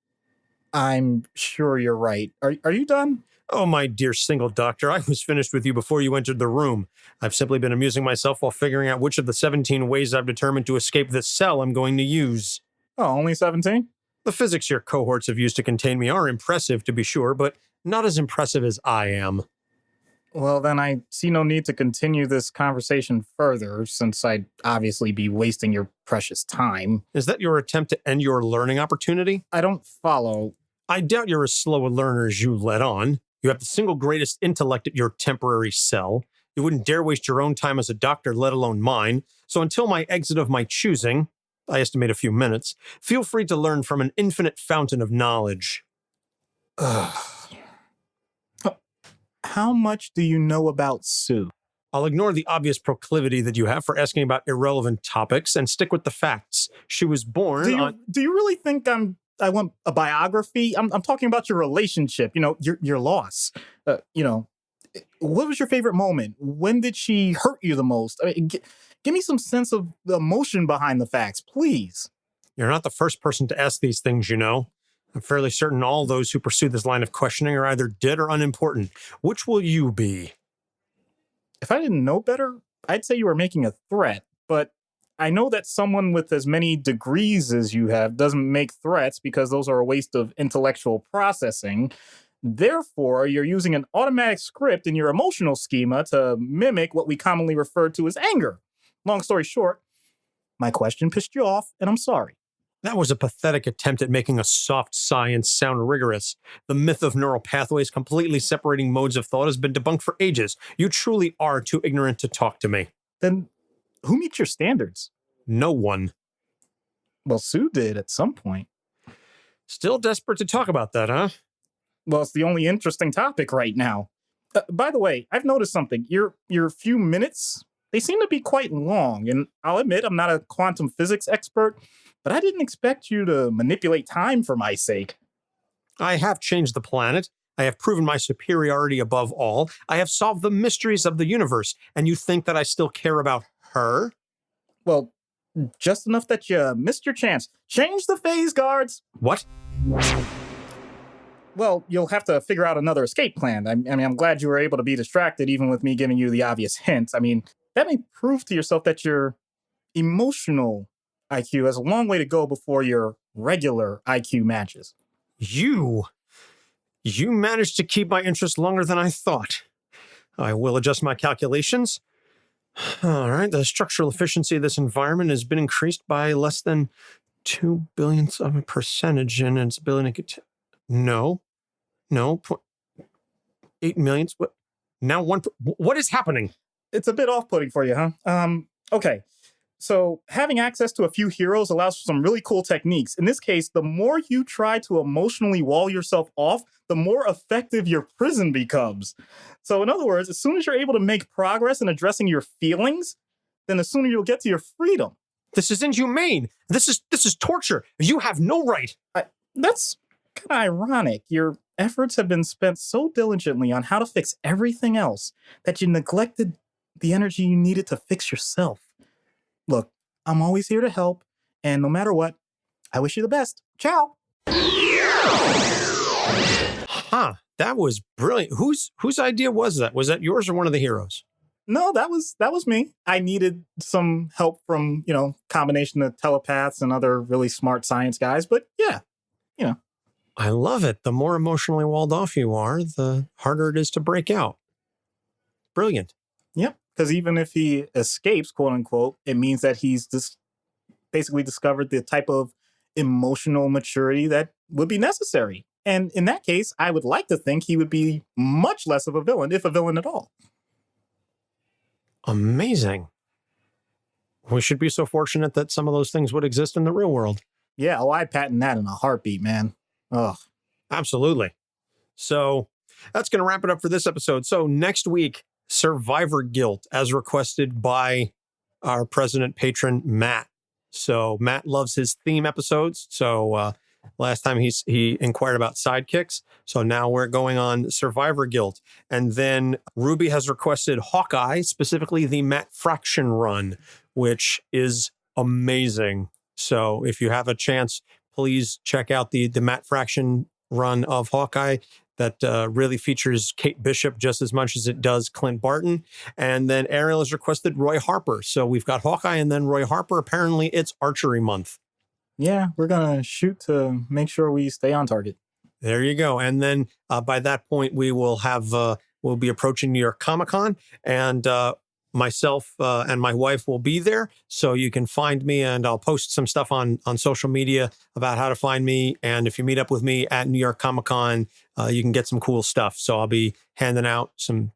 I'm sure you're right. Are you done? Oh, my dear single doctor, I was finished with you before you entered the room. I've simply been amusing myself while figuring out which of the 17 ways I've determined to escape this cell I'm going to use. Oh, only 17? The physics your cohorts have used to contain me are impressive, to be sure, but not as impressive as I am. Well, then I see no need to continue this conversation further, since I'd obviously be wasting your precious time. Is that your attempt to end your learning opportunity? I don't follow. I doubt you're as slow a learner as you let on. You have the single greatest intellect at your temporary cell. You wouldn't dare waste your own time as a doctor, let alone mine. So until my exit of my choosing, I estimate a few minutes, feel free to learn from an infinite fountain of knowledge. How much do you know about Sue? I'll ignore the obvious proclivity that you have for asking about irrelevant topics and stick with the facts. She was born Do you really think I want a biography? I'm talking about your relationship, your loss. What was your favorite moment? When did she hurt you the most? I mean, give me some sense of the emotion behind the facts, please. You're not the first person to ask these things, you know. I'm fairly certain all those who pursue this line of questioning are either dead or unimportant. Which will you be? If I didn't know better, I'd say you were making a threat, but I know that someone with as many degrees as you have doesn't make threats because those are a waste of intellectual processing. Therefore, you're using an automatic script in your emotional schema to mimic what we commonly refer to as anger. Long story short, my question pissed you off, and I'm sorry. That was a pathetic attempt at making a soft science sound rigorous. The myth of neural pathways completely separating modes of thought has been debunked for ages. You truly are too ignorant to talk to me. Then who meets your standards? No one. Well, Sue did at some point. Still desperate to talk about that, huh? Well, it's the only interesting topic right now. By the way, I've noticed something. Your few minutes, they seem to be quite long, and I'll admit I'm not a quantum physics expert, but I didn't expect you to manipulate time for my sake. I have changed the planet. I have proven my superiority above all. I have solved the mysteries of the universe, and you think that I still care about her? Well, just enough that you missed your chance. Change the phase guards. What? Well, you'll have to figure out another escape plan. I'm glad you were able to be distracted even with me giving you the obvious hints. I mean, that may prove to yourself that your emotional IQ has a long way to go before your regular IQ matches. You managed to keep my interest longer than I thought. I will adjust my calculations. All right, the structural efficiency of this environment has been increased by less than 2 billionths of a percentage in its ability to... No, 8 millionths. What? Now what is happening? It's a bit off-putting for you, huh? Okay. So having access to a few heroes allows for some really cool techniques. In this case, the more you try to emotionally wall yourself off, the more effective your prison becomes. So in other words, as soon as you're able to make progress in addressing your feelings, then the sooner you'll get to your freedom. This is inhumane. This is torture. You have no right. That's kind of ironic. Your efforts have been spent so diligently on how to fix everything else that you neglected the energy you needed to fix yourself. Look, I'm always here to help, and no matter what, I wish you the best. Ciao. Huh, that was brilliant. Whose idea was that? Was that yours or one of the heroes? No, that was me. I needed some help from, combination of telepaths and other really smart science guys, but yeah, I love it. The more emotionally walled off you are, the harder it is to break out. Brilliant. Yep. Because even if he escapes, quote unquote, it means that he's just basically discovered the type of emotional maturity that would be necessary. And in that case, I would like to think he would be much less of a villain, if a villain at all. Amazing. We should be so fortunate that some of those things would exist in the real world. Yeah, I'd patent that in a heartbeat, man. Ugh. Absolutely. So that's going to wrap it up for this episode. So next week, Survivor Guilt, as requested by our president patron, Matt. So Matt loves his theme episodes. So last time he inquired about sidekicks. So now we're going on Survivor Guilt. And then Ruby has requested Hawkeye, specifically the Matt Fraction run, which is amazing. So if you have a chance, please check out the Matt Fraction run of Hawkeye. That really features Kate Bishop just as much as it does Clint Barton. And then Ariel has requested Roy Harper. So we've got Hawkeye and then Roy Harper. Apparently it's archery month. Yeah, we're going to shoot to make sure we stay on target. There you go. And then by that point, we will have, we'll be approaching New York Comic Con, and myself and my wife will be there. So you can find me, and I'll post some stuff on social media about how to find me. And if you meet up with me at New York Comic Con, you can get some cool stuff. So I'll be handing out some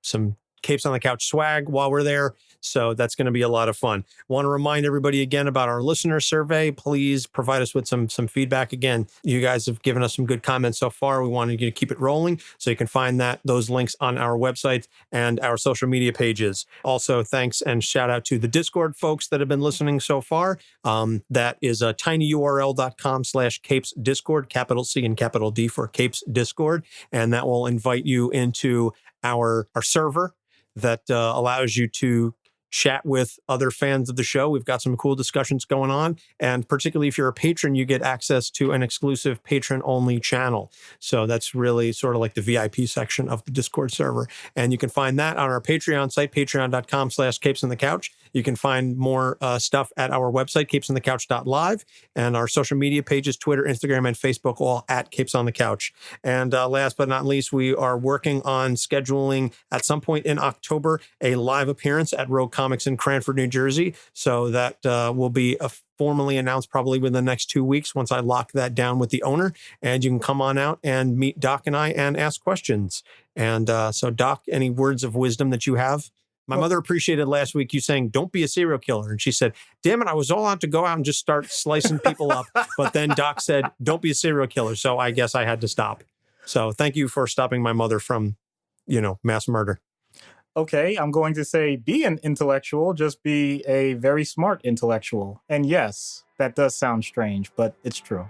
Capes on the Couch swag while we're there. So that's going to be a lot of fun. Want to remind everybody again about our listener survey. Please provide us with some feedback. Again, you guys have given us some good comments so far. We wanted you to keep it rolling. So you can find those links on our website and our social media pages. Also, thanks and shout out to the Discord folks that have been listening so far. That is tinyurl.com/Capes Discord, capital C and capital D for Capes Discord. And that will invite you into our server that allows you to chat with other fans of the show. We've got some cool discussions going on. And particularly if you're a patron, you get access to an exclusive patron-only channel. So that's really sort of like the VIP section of the Discord server. And you can find that on our Patreon site, patreon.com/CapesOnTheCouch. You can find more stuff at our website, capesonthecouch.live, and our social media pages, Twitter, Instagram, and Facebook, all at Capes on the Couch. And last but not least, we are working on scheduling at some point in October a live appearance at Rogue Comics in Cranford, New Jersey. So that will be formally announced probably within the next 2 weeks once I lock that down with the owner. And you can come on out and meet Doc and I and ask questions. And so, Doc, any words of wisdom that you have? My mother appreciated last week you saying, "Don't be a serial killer." And she said, "Damn it, I was all out to go out and just start slicing people up." But then Doc said, "Don't be a serial killer." So I guess I had to stop. So thank you for stopping my mother from, mass murder. Okay, I'm going to say be an intellectual, just be a very smart intellectual. And yes, that does sound strange, but it's true.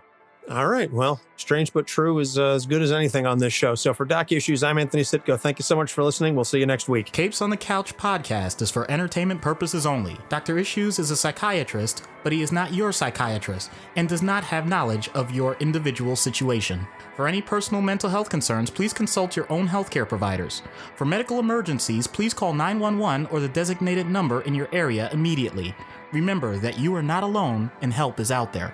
All right. Well, strange but true is as good as anything on this show. So for Doc Issues, I'm Anthony Sitko. Thank you so much for listening. We'll see you next week. Capes on the Couch podcast is for entertainment purposes only. Dr. Issues is a psychiatrist, but he is not your psychiatrist and does not have knowledge of your individual situation. For any personal mental health concerns, please consult your own healthcare providers. For medical emergencies, please call 911 or the designated number in your area immediately. Remember that you are not alone and help is out there.